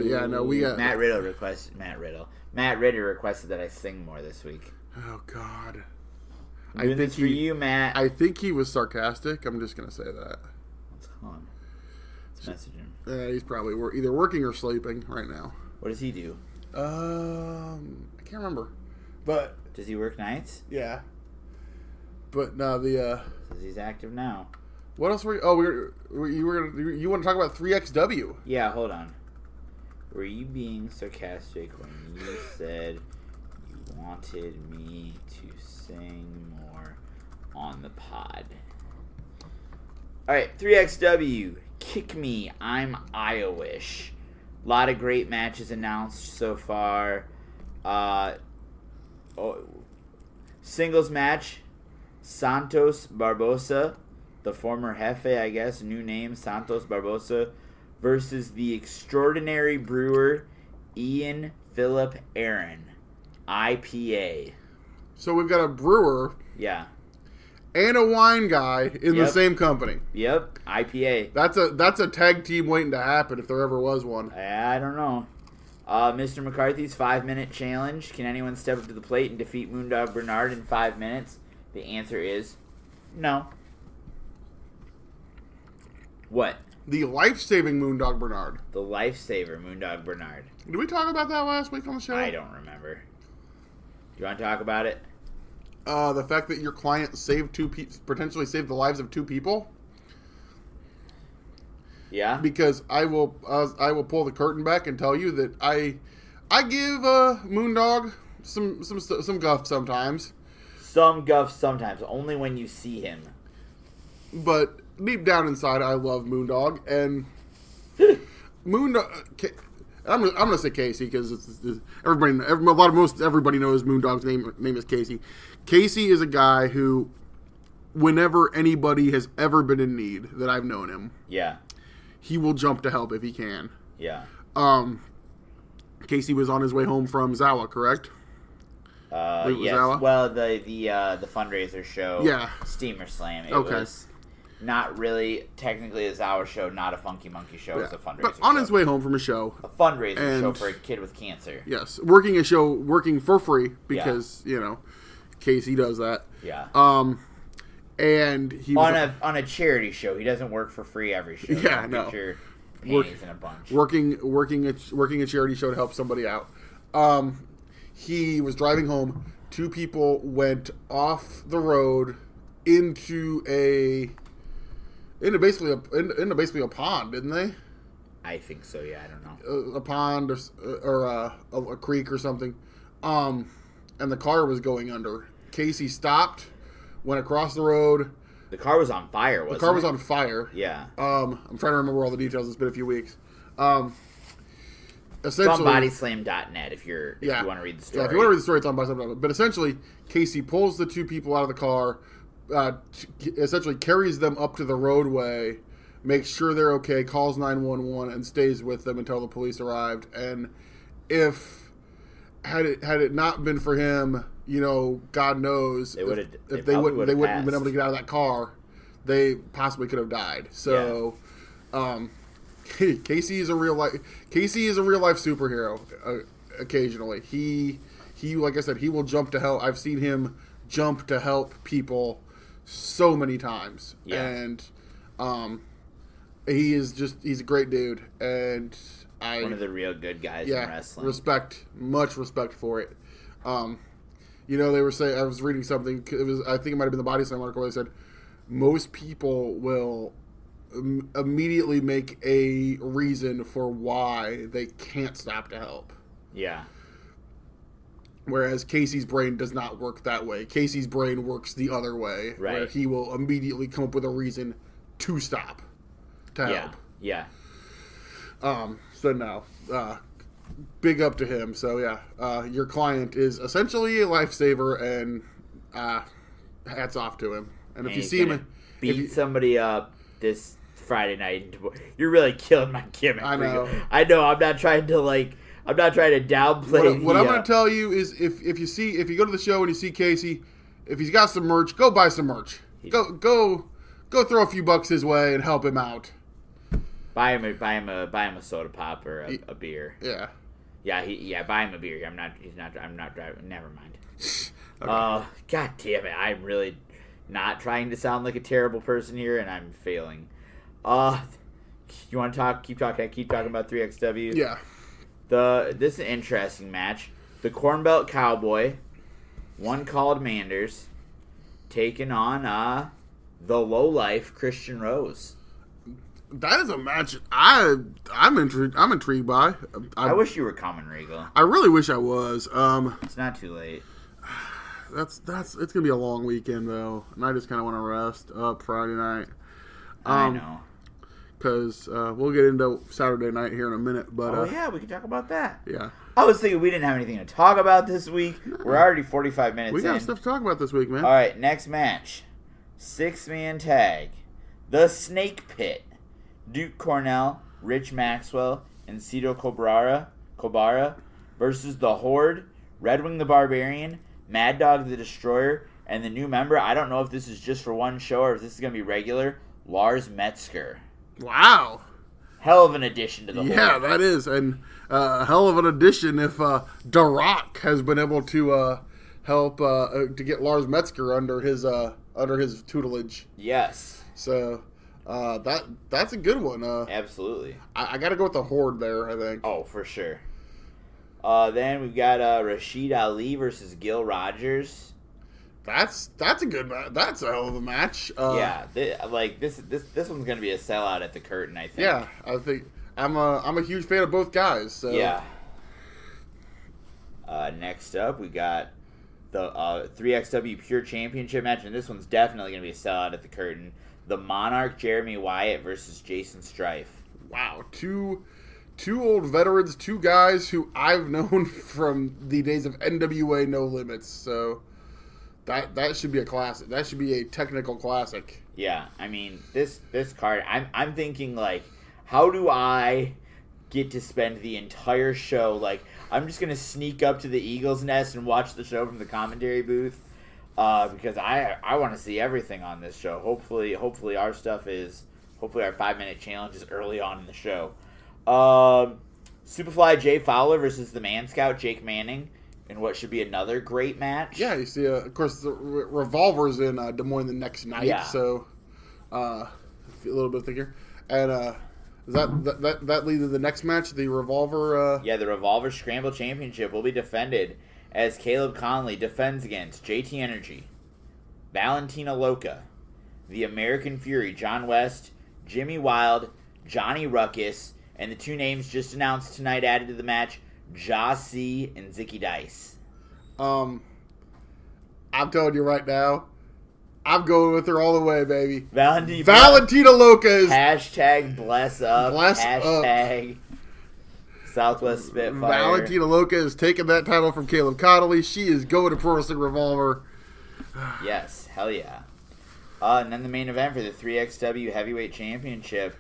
yeah, no, we got Matt Riddle requested that I sing more this week. Oh God. I'm doing this for you, Matt. I think he was sarcastic. I'm just gonna say that. Let's call him. Let's message him. He's probably either working or sleeping right now. What does he do? I can't remember. But does he work nights? Yeah. But no, says he's active now. What else were you? Oh, you want to talk about 3XW? Yeah, hold on. Were you being sarcastic when you said you wanted me to sing more on the pod? Alright, 3XW. Kick me. I'm Iowish. A lot of great matches announced so far. Singles match. Santos Barbosa, the former Jefe, I guess, new name, Santos Barbosa, versus the extraordinary brewer, Ian Philip Aaron, IPA. So we've got a brewer. Yeah. And a wine guy in the same company. Yep, IPA. That's a tag team waiting to happen if there ever was one. I don't know. Mr. McCarthy's 5-minute challenge. Can anyone step up to the plate and defeat Moondog Bernard in 5 minutes? The answer is no. What? The life-saving Moondog Bernard. The lifesaver Moondog Bernard. Did we talk about that last week on the show? I don't remember. Do you want to talk about it? The fact that your client potentially saved the lives of 2 people. Yeah. Because I will pull the curtain back and tell you that I give Moondog some guff sometimes. Some guff sometimes, only when you see him. But deep down inside, I love Moondog, and Moondog. I'm gonna say Casey because everybody knows Moondog's name is Casey. Casey is a guy who, whenever anybody has ever been in need that I've known him, he will jump to help if he can. Yeah. Casey was on his way home from Zawa, correct? Yes. Zawa? Well, the fundraiser show. Yeah. Steamer Slam. It was not really technically a Zawa show, not a Funky Monkey show. It was a fundraiser. But on his way home from a show, a fundraiser show for a kid with cancer. Yes, working for free because Casey does that. Yeah. And he was on a charity show. He doesn't work for free every show. Yeah, Don't no. Get your panties in a bunch. Working a charity show to help somebody out. He was driving home. 2 people went off the road into basically a pond, didn't they? I think so. Yeah, I don't know. A pond or a creek or something. And the car was going under. Casey stopped, went across the road. The car was on fire, wasn't it? The car was on fire. Yeah. I'm trying to remember all the details. It's been a few weeks. Essentially, it's on bodyslam.net if you want to read the story. Yeah, if you want to read the story, it's on bodyslam.net. But essentially, Casey pulls the 2 people out of the car, essentially carries them up to the roadway, makes sure they're okay, calls 911, and stays with them until the police arrived. And had it not been for him, God knows they wouldn't have been able to get out of that car. They possibly could have died. So, Casey is a real life superhero. Occasionally, he like I said, he will jump to help. I've seen him jump to help people so many times, and he's a great dude, and one of the real good guys in wrestling. Much respect for it. They were saying, I was reading something. I think it might have been the Body Slam article. They said most people will immediately make a reason for why they can't stop to help. Yeah. Whereas Casey's brain does not work that way. Casey's brain works the other way, where he will immediately come up with a reason to stop to help. Yeah. So no, big up to him. So yeah, your client is essentially a lifesaver, and hats off to him. And if you he's see gonna him, beat somebody up this Friday night, you're really killing my gimmick. I know. I know. I'm not trying to downplay. What I'm going to tell you is, if you go to the show and you see Casey, if he's got some merch, go buy some merch. Go throw a few bucks his way and help him out. Buy him a soda pop or a beer. Yeah. Yeah, buy him a beer. I'm not driving. Never mind. Okay. God damn it. I'm really not trying to sound like a terrible person here, and I'm failing. You want to keep talking about 3XW? Yeah. This is an interesting match. The Corn Belt Cowboy, one called Manders, taking on the lowlife Christian Rose. That is a match I'm intrigued by. I wish you were coming, Regal. I really wish I was. It's not too late. It's gonna be a long weekend though, and I just kind of want to rest up Friday night. I know. Because we'll get into Saturday night here in a minute, but yeah, we can talk about that. Yeah. I was thinking we didn't have anything to talk about this week. No. We're already 45 minutes in. We got stuff to talk about this week, man. All right, next match, 6-man tag, the Snake Pit. Duke Cornell, Rich Maxwell, and Cito Kobara versus the Horde, Red Wing the Barbarian, Mad Dog the Destroyer, and the new member, I don't know if this is just for one show or if this is going to be regular, Lars Metzger. Wow. Hell of an addition to the Horde. Yeah, that is. And hell of an addition if The Rock has been able to help to get Lars Metzger under his tutelage. Yes. So... that's a good one. Absolutely. I got to go with the Horde there, I think. Oh, for sure. Then we've got Rashid Ali versus Gil Rogers. That's a good match. That's a hell of a match. This one's gonna be a sellout at the curtain, I think. Yeah, I think I'm a huge fan of both guys. So. Yeah. Next up, we got the 3XW Pure Championship match, and this one's definitely gonna be a sellout at the curtain. The Monarch Jeremy Wyatt versus Jason Strife. Wow, two old veterans, two guys who I've known from the days of NWA No Limits. So that should be a classic. That should be a technical classic. Yeah, I mean this card. I'm thinking like, how do I get to spend the entire show? Like, I'm just gonna sneak up to the Eagles Nest and watch the show from the commentary booth. Because I want to see everything on this show. Hopefully our 5-minute challenge is early on in the show. Superfly Jay Fowler versus the Man Scout Jake Manning in what should be another great match. Yeah, you see, of course, the Revolver's in Des Moines the next night, so a little bit thicker. And that leads to the next match, the Revolver. Yeah, the Revolver Scramble Championship will be defended as Caleb Conley defends against JT Energy, Valentina Loca, the American Fury, John West, Jimmy Wild, Johnny Ruckus, and the two names just announced tonight added to the match, Jah-C and Zicky Dice. I'm telling you right now, I'm going with her all the way, baby. Valentina Loca is... Hashtag bless up. Hashtag Southwest Spitfire. Valentina Loca is taking that title from Caleb Connolly. She is going to Pro Wrestling Revolver. Yes, hell yeah. And then the main event for the 3XW Heavyweight Championship,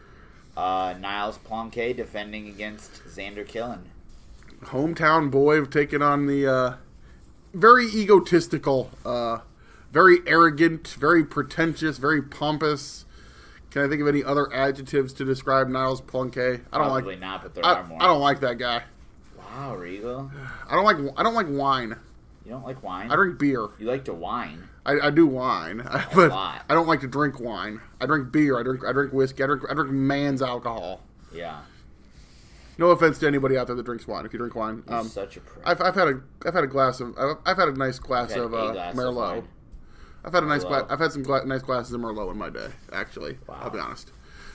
Niles Plonke defending against Xander Killen. Hometown boy taking on the very egotistical, very arrogant, very pretentious, very pompous. Can I think of any other adjectives to describe Niles Plonke? Probably not, but there are more. I don't like that guy. Wow, Regal. I don't like wine. You don't like wine? I drink beer. You like to whine. I do wine, but I don't like to drink wine. I drink beer. I drink whiskey. I drink man's alcohol. Yeah. No offense to anybody out there that drinks wine. If you drink wine, you're such a prick. I've had a nice glass of Merlot. I've had some nice glasses of Merlot in my day. Actually, wow. I'll be honest.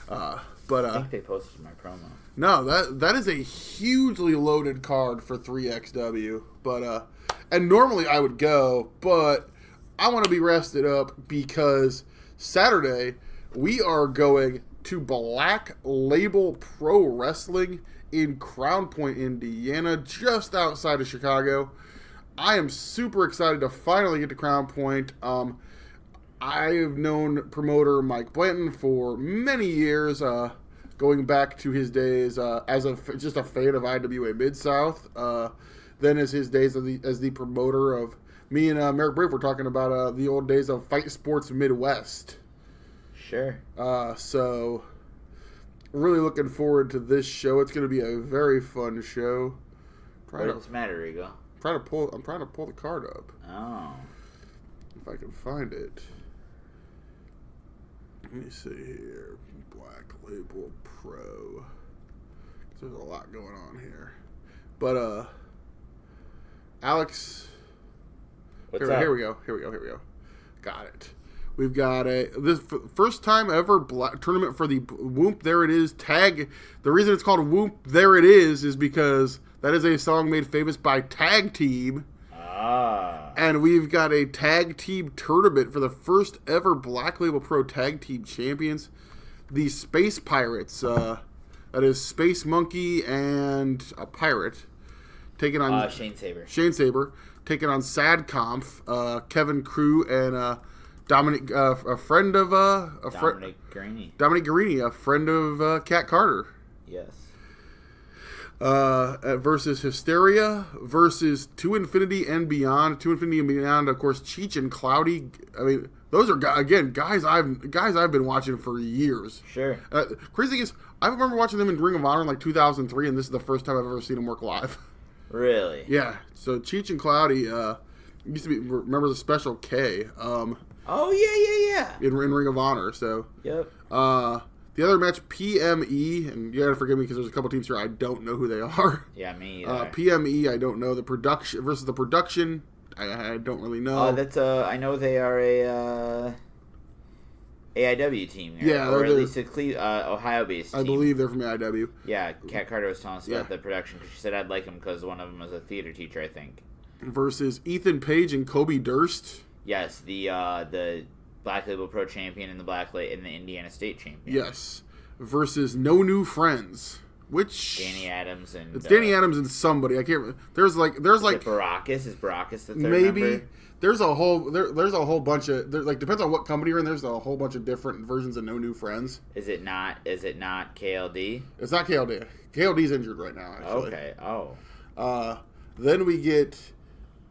I think they posted my promo. No, that is a hugely loaded card for 3XW. But and normally I would go, but I want to be rested up because Saturday we are going to Black Label Pro Wrestling in Crown Point, Indiana, just outside of Chicago. I am super excited to finally get to Crown Point. I've known promoter Mike Blanton for many years, going back to his days as just a fan of IWA Mid-South. Then as his days as the promoter of me and Merrick Brave were talking about the old days of Fight Sports Midwest. Sure. So really looking forward to this show. It's going to be a very fun show. What's the matter, Regal? I'm trying to pull the card up. Oh. If I can find it. Let me see here. Black Label Pro. There's a lot going on here. But, Alex. What's up? Here we go. Got it. We've got this first time ever tournament for the Whoop There It Is tag. The reason it's called Whoop There It Is because that is a song made famous by Tag Team. And we've got a tag team tournament for the first ever Black Label Pro Tag Team Champions. The Space Pirates. That is Space Monkey and a pirate. Taking on Shane Saber. Taking on Sad Kampf, Kevin Crew, and Dominic, a friend of Dominic Garini. Dominic Garini, a friend of Cat Carter. Yes. Versus Hysteria versus To Infinity and Beyond. To Infinity and Beyond, of course, Cheech and Cloudy. I mean, those are guys I've been watching for years. Sure. Crazy thing is, I remember watching them in Ring of Honor in like 2003, and this is the first time I've ever seen them work live. Really? Yeah. So Cheech and Cloudy used to be, remember the Special K. Yeah. In Ring of Honor. So. Yep. The other match, PME, and you gotta forgive me because there's a couple teams here I don't know who they are. Yeah, me either. PME, I don't know. The production versus the production, I don't really know. That's I know they are a AIW team. Right? Yeah, or at least a Ohio-based team. I believe they're from AIW. Yeah, Kat Carter was telling us about the production because she said I'd like them because one of them was a theater teacher, I think. Versus Ethan Page and Kobe Durst. Yes, the Black Label Pro champion and the Indiana State champion. Yes, versus No New Friends, which Danny Adams and it's Danny Adams and somebody I can't. There's like Baracus. Is Baracus the third maybe member? There's a whole bunch of depends on what company you're in. There's a whole bunch of different versions of No New Friends. Is it not KLD? It's not KLD. KLD's injured right now. Actually. Okay. Oh. Then we get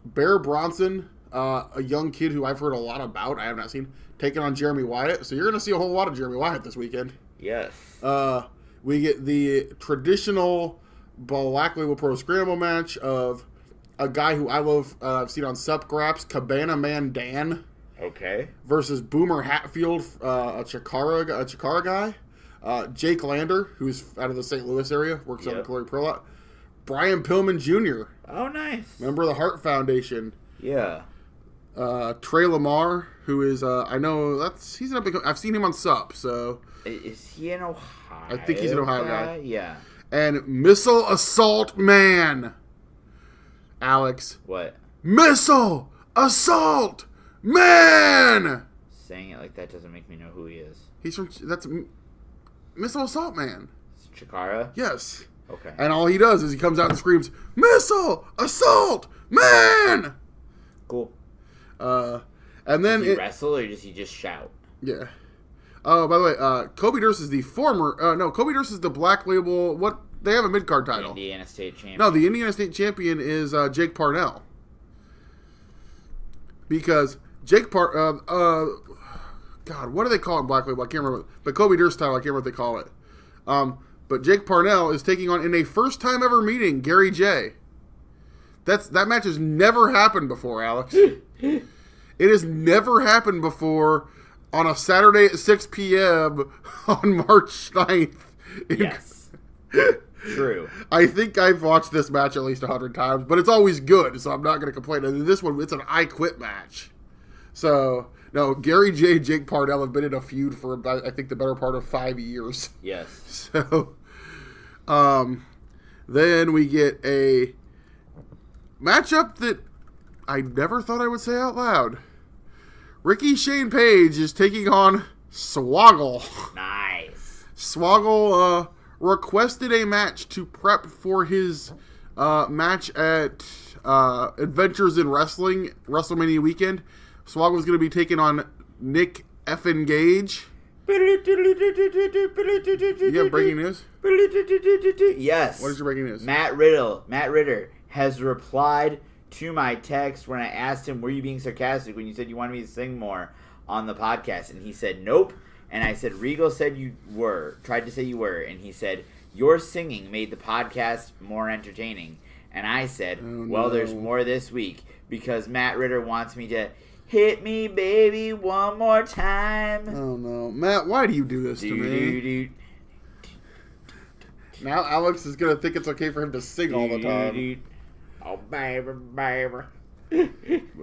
Bear Bronson, a young kid who I've heard a lot about. I have not seen, taking on Jeremy Wyatt. So you're going to see a whole lot of Jeremy Wyatt this weekend. Yes. We get the traditional Black Label Pro Scramble match of a guy who I love, I've seen on Sup-Graps, Cabana Man Dan. Okay. Versus Boomer Hatfield, a Chikara guy. Jake Lander, who's out of the St. Louis area, works on the Glory Pro lot. Brian Pillman Jr. Oh, nice. Member of the Hart Foundation. Yeah. Trey Lamar, who is I know he's in I've seen him on Sup, so is he an Ohio? I think he's an Ohio guy. Yeah. And Missile Assault Man. Alex. What? Missile Assault Man. Saying it like that doesn't make me know who he is. He's from Missile Assault Man. Chikara? Yes. Okay. And all he does is he comes out and screams, "Missile Assault Man!" Cool. And then does he wrestle or does he just shout? Yeah. Oh, by the way, Kobe Durst is the former. Kobe Durst is the Black Label. What they have a mid card title. Indiana State champion. No, the Indiana State champion is Jake Parnell. Because Jake God, what do they call it in Black Label? I can't remember. But Kobe Durst title, I can't remember what they call it. But Jake Parnell is taking on, in a first time ever meeting, Gary J. That match has never happened before, Alex. It has never happened before on a Saturday at 6 p.m. on March 9th. Yes. True. I think I've watched this match at least 100 times, but it's always good, so I'm not going to complain. And this one, it's an I Quit match. So, no, Gary J. and Jake Parnell have been in a feud for about, I think, the better part of 5 years. Yes. So, then we get a matchup that I never thought I would say out loud. Ricky Shane Page is taking on Swoggle. Nice. Swoggle requested a match to prep for his match at Adventures in Wrestling, WrestleMania weekend. Swoggle was going to be taking on Nick effing Gage. You have breaking news? Yes. What is your breaking news? Matt Ritter has replied to my text when I asked him, were you being sarcastic when you said you wanted me to sing more on the podcast? And he said, nope. And I said, Regal said you were. Tried to say you were. And he said, your singing made the podcast more entertaining. And I said, there's more this week because Matt Ritter wants me to hit me, baby, one more time. Oh, no. Matt, why do you do this to me? Now Alex is going to think it's okay for him to sing all the time. Oh, baby.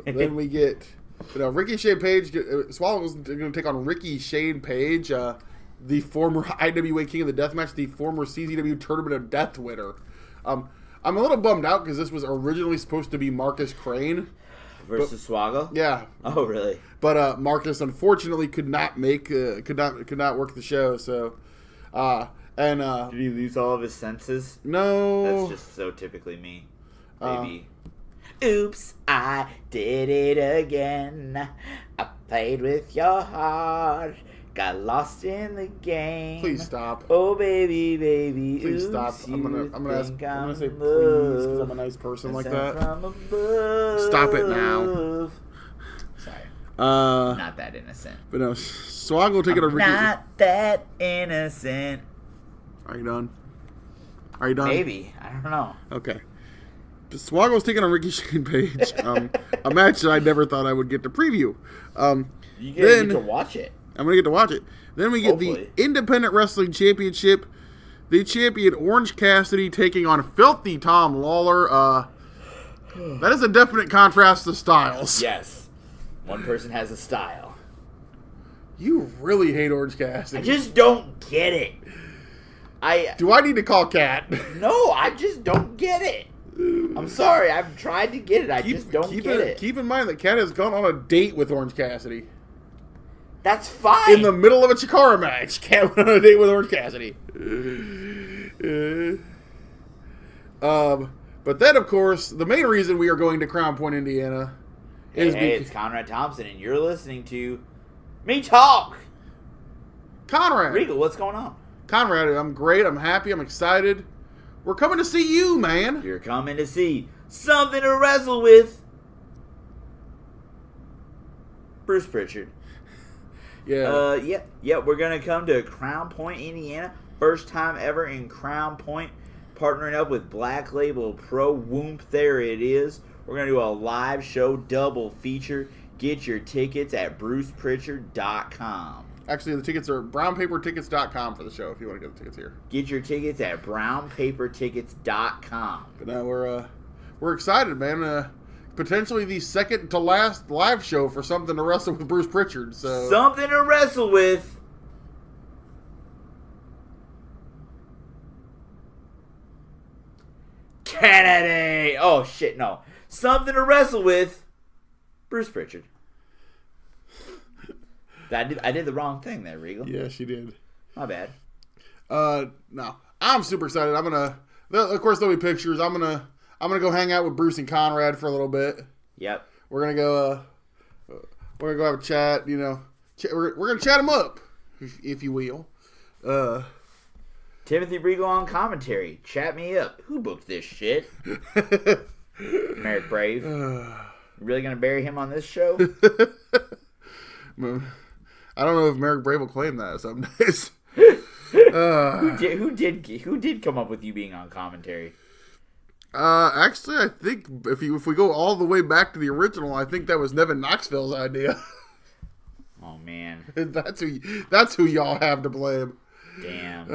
Then we get, Ricky Shane Page. Swallow's going to take on Ricky Shane Page, the former IWA King of the Deathmatch, the former CZW Tournament of Death winner. I'm a little bummed out because this was originally supposed to be Marcus Crane versus Swoggle. Yeah. Oh, really? But Marcus unfortunately could not work the show. So, did he lose all of his senses? No. That's just so typically me. Baby. Oops, I did it again. I played with your heart. Got lost in the game. Please stop. Oh, baby. Please Oops, stop. I'm gonna say please because I'm a nice person like that. Stop it now. Sorry. Not that innocent. But no, Swoggle taking a Ricky. Not that innocent. Are you done? Maybe. I don't know. Okay. Swoggle's taking on Ricky Shane Page. A match that I never thought I would get to preview. You get to watch it. I'm going to get to watch it. Then we get the Independent Wrestling Championship. The champion, Orange Cassidy, taking on Filthy Tom Lawler. That is a definite contrast to styles. Yes. One person has a style. You really hate Orange Cassidy. I just don't get it. Do I need to call Kat? No, I just don't get it. I'm sorry. I've tried to get it. I just don't get it. Keep in mind that Kat has gone on a date with Orange Cassidy. That's fine. In the middle of a Chikara match, Kat went on a date with Orange Cassidy. But then, of course, the main reason we are going to Crown Point, Indiana, is it's Conrad Thompson, and you're listening to me talk. Conrad. Regal, what's going on? Conrad, I'm great. I'm happy. I'm excited. We're coming to see you, man. You're coming to see something to wrestle with. Bruce Pritchard. Yeah. We're going to come to Crown Point, Indiana. First time ever in Crown Point. Partnering up with Black Label Pro. Whoomp, there it is. We're going to do a live show double feature. Get your tickets at brucepritchard.com. Actually, the tickets are brownpapertickets.com for the show if you want to get the tickets here. Get your tickets at brownpapertickets.com. But now we're excited, man. Potentially the second to last live show for Something to Wrestle with Bruce Pritchard. So Something to Wrestle with. Kennedy. Oh shit, no. Something to Wrestle with Bruce Pritchard. I did the wrong thing there, Regal. Yeah, she did. My bad. No, I'm super excited. Of course, there'll be pictures. I'm gonna go hang out with Bruce and Conrad for a little bit. Yep. We're gonna go have a chat. You know, we're gonna chat him up, if you will. Timothy Regal on commentary. Chat me up. Who booked this shit? Merrick Brave. You really gonna bury him on this show? I don't know if Merrick Brave will claim that some days. Who did come up with you being on commentary? Actually, I think if we go all the way back to the original, I think that was Nevin Knoxville's idea. Oh man, that's who y'all have to blame. Damn.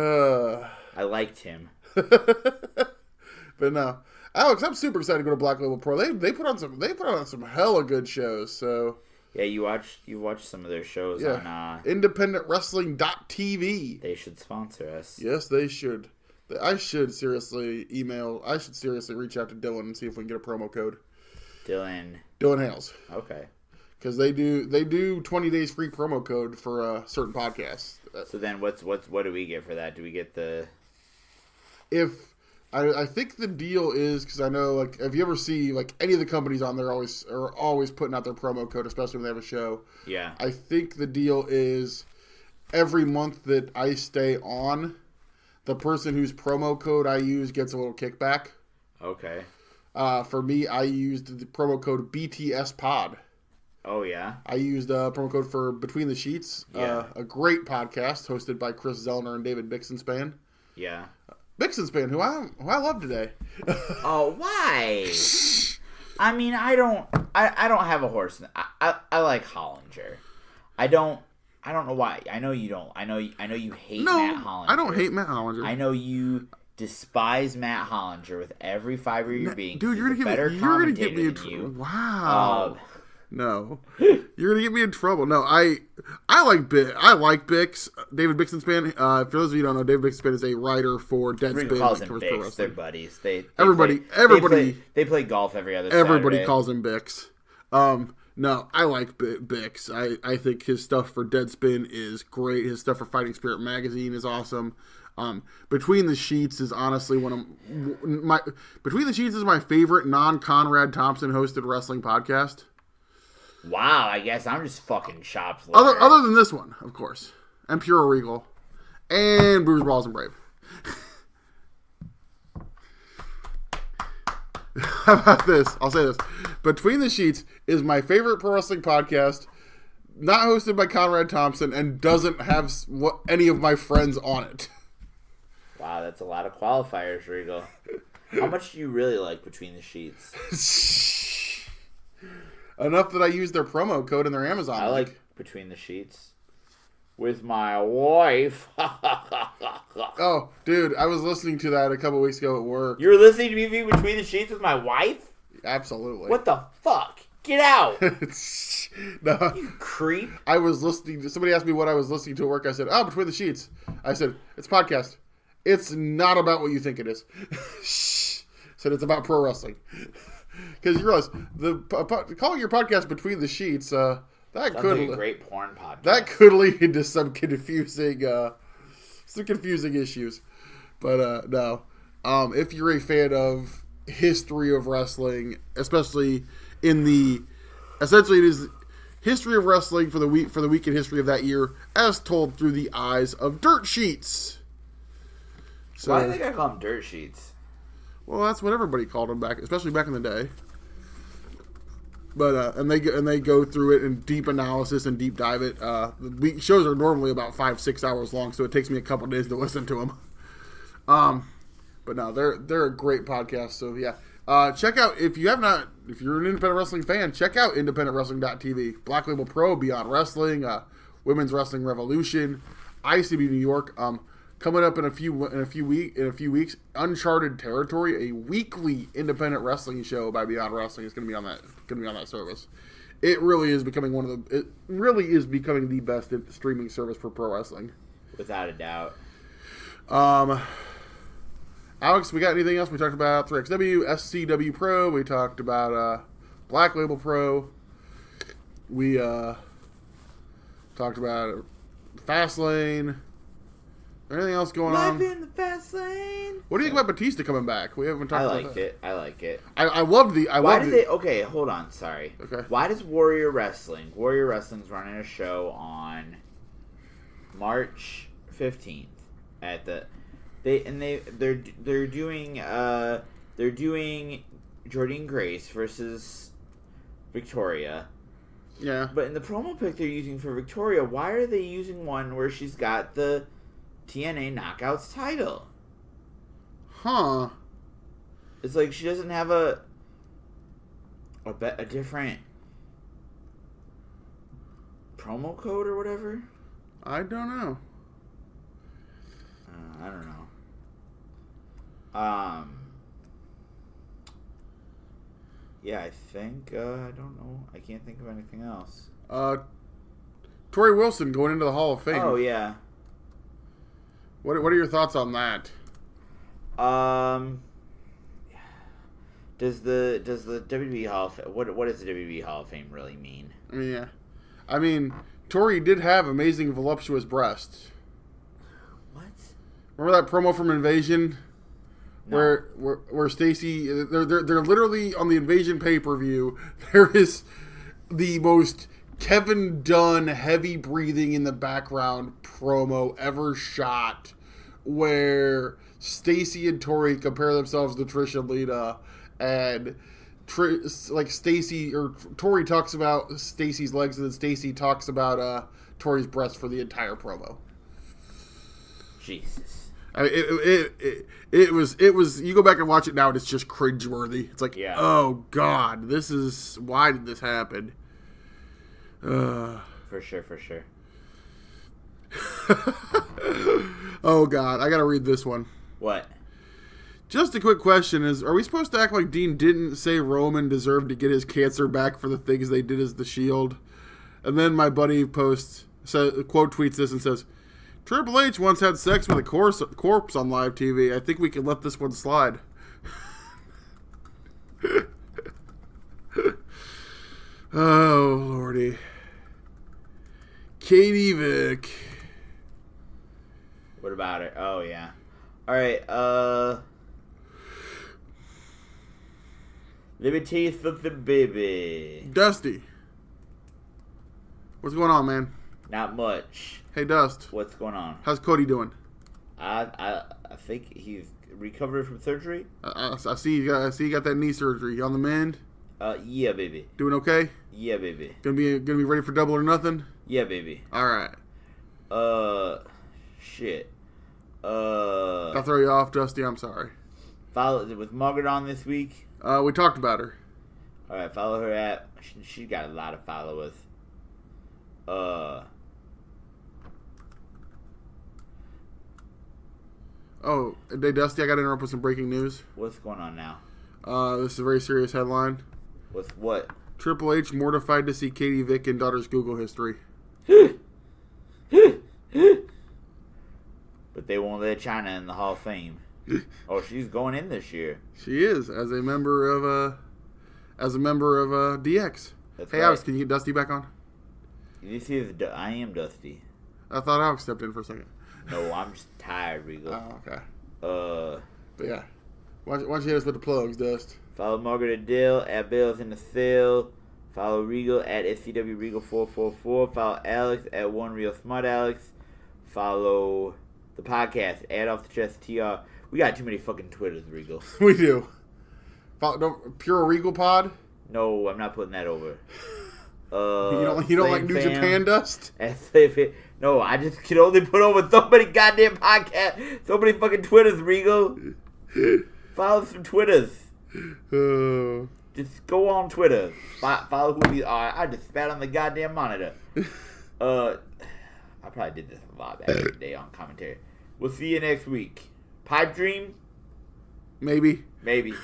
I liked him. But no, Alex, I'm super excited to go to Black Label Pro. They put on some hella good shows. So yeah, you watched some of their shows on IndependentWrestling.tv. They should sponsor us. Yes, they should. I should seriously reach out to Dylan and see if we can get a promo code. Dylan Hales. Okay. Because they do 20 days free promo code for certain podcasts. So then what do we get for that? Do we get the... If I think the deal is, because I know, like, if you ever see, like, any of the companies on there are always putting out their promo code, especially when they have a show. Yeah. I think the deal is every month that I stay on, the person whose promo code I use gets a little kickback. Okay. For me, I used the promo code BTS Pod. Oh, yeah? I used a promo code for Between the Sheets, a great podcast hosted by Chris Zellner and David Bixenspan. Yeah. Bixenspan, who I love today. Oh, why? I mean, I don't have a horse. I like Hollinger. I don't know why. I know you don't. I know you hate Matt Hollinger. I don't hate Matt Hollinger. I know you despise Matt Hollinger with every fiber of your being. Dude, you're gonna get me in trouble. Wow. No, you're gonna get me in trouble. No, I like Bix. David Bixenspan. For those of you who don't know, David Bixenspan is a writer for Deadspin. Everybody calls him Bix. They're buddies. They play golf every other. Everybody Saturday. calls him Bix. No, I like Bix. I think his stuff for Deadspin is great. His stuff for Fighting Spirit Magazine is awesome. Between the Sheets is honestly Between the Sheets is my favorite non-Conrad Thompson hosted wrestling podcast. Wow, I guess I'm just fucking shops. Other than this one, of course. And Pure Regal. And Bruce Balls and Brave. How about this? I'll say this. Between the Sheets is my favorite pro wrestling podcast, not hosted by Conrad Thompson, and doesn't have any of my friends on it. Wow, that's a lot of qualifiers, Regal. How much do you really like Between the Sheets? Enough that I use their promo code in their Amazon. I like Between the Sheets with my wife. Oh, dude, I was listening to that a couple weeks ago at work. You were listening to me Between the Sheets with my wife? Absolutely. What the fuck? Get out! No, you creep. I was listening to somebody asked me what I was listening to at work. I said, "Oh, Between the Sheets." I said, "It's a podcast. It's not about what you think it is." Said it's about pro wrestling. Because you realize calling your podcast Between the Sheets, that could like a great porn podcast. That could lead into some confusing issues. But no, if you're a fan of history of wrestling, especially essentially it is history of wrestling for the week in history of that year, as told through the eyes of dirt sheets. So, why do they gotta call them dirt sheets? Well, that's what everybody called them especially back in the day. But and they go through it in deep analysis and deep dive it. The shows are normally about 5-6 hours long, so it takes me a couple days to listen to them. But no, they're a great podcast. So yeah, check out if you're an independent wrestling fan, check out independentwrestling.tv. Black Label Pro, Beyond Wrestling, Women's Wrestling Revolution, ICB New York. Coming up in a few weeks, Uncharted Territory, a weekly independent wrestling show by Beyond Wrestling is going to be on that service. It really is becoming the best streaming service for pro wrestling, without a doubt. Alex, we got anything else? We talked about 3XW, SCWPro. We talked about Black Label Pro. We talked about Fastlane. Anything else going on? Life in the fast lane. What do you think about Batista coming back? We haven't talked about that. I like it. I loved the. Okay, hold on. Sorry. Okay. Why does Warrior Wrestling's running a show on March 15th at the they're doing Jordynne Grace versus Victoria. Yeah. But in the promo pic they're using for Victoria, why are they using one where she's got the TNA Knockouts title? Huh. It's like she doesn't have a different promo code or whatever? I don't know. I don't know. Yeah, I think, I don't know. I can't think of anything else. Tori Wilson going into the Hall of Fame. Oh, yeah. What are your thoughts on that? Does the WWE Hall of Fame, what does the WWE Hall of Fame really mean? Yeah. I mean, Tori did have amazing voluptuous breasts. What? Remember that promo from Invasion No. Where Stacy, they're literally on the Invasion pay-per-view. There is the most Kevin Dunn heavy breathing in the background promo ever shot, where Stacy and Tori compare themselves to Trish and Lita, and like Stacy or Tori talks about Stacy's legs, and then Stacy talks about Tori's breasts for the entire promo. Jesus. I mean, it was you go back and watch it now and it's just cringeworthy. It's like, oh God, why did this happen? For sure. Oh God, I gotta read this one. What? Just a quick question are we supposed to act like Dean didn't say Roman deserved to get his cancer back for the things they did as the Shield? And then my buddy quote tweets this and says, Triple H once had sex with a corpse on live TV. I think we can let this one slide. Oh, Lordy. Katie Vick. What about it? Oh, yeah. All right, let me tell you something, baby. Dusty. What's going on, man? Not much. Hey, Dust. What's going on? How's Cody doing? I think he's recovered from surgery. I see you got that knee surgery. You on the mend? Yeah, baby. Doing okay? Yeah, baby. Gonna be ready for Double or Nothing? Yeah, baby. All right. Shit. Did I throw you off, Dusty? I'm sorry. Follow with Margaret on this week. We talked about her. All right, follow her at. She got a lot of followers. Oh, hey, Dusty, I got to interrupt with some breaking news. What's going on now? This is a very serious headline. With what? Triple H mortified to see Katie Vick and daughter's Google history. But they won't let China in the Hall of Fame. Oh, she's going in this year. She is, as a member of DX. That's hey, right. Alex, can you get Dusty back on? This is I am Dusty. I thought Alex stepped in for a second. No, I'm just tired, Regal. Oh, okay. But yeah. Why don't you hit us with the plugs, Dust? Follow Margaret and Dale at Bales in the Cell. Follow Regal at SCWPro444. Follow Alex at OneRealSmartAlex. Follow the podcast at Off the Chest TR. We got too many fucking Twitters, Regal. We do. Pure Regal Pod? No, I'm not putting that over. You don't like New Japan, Dust? No, I just can only put over so many goddamn podcasts, so many fucking Twitters, Regal. Follow some Twitters. Just go on Twitter. Follow who we are. I just spat on the goddamn monitor. I probably did this a lot back in the day on commentary. We'll see you next week. Pipe dream? Maybe. Maybe.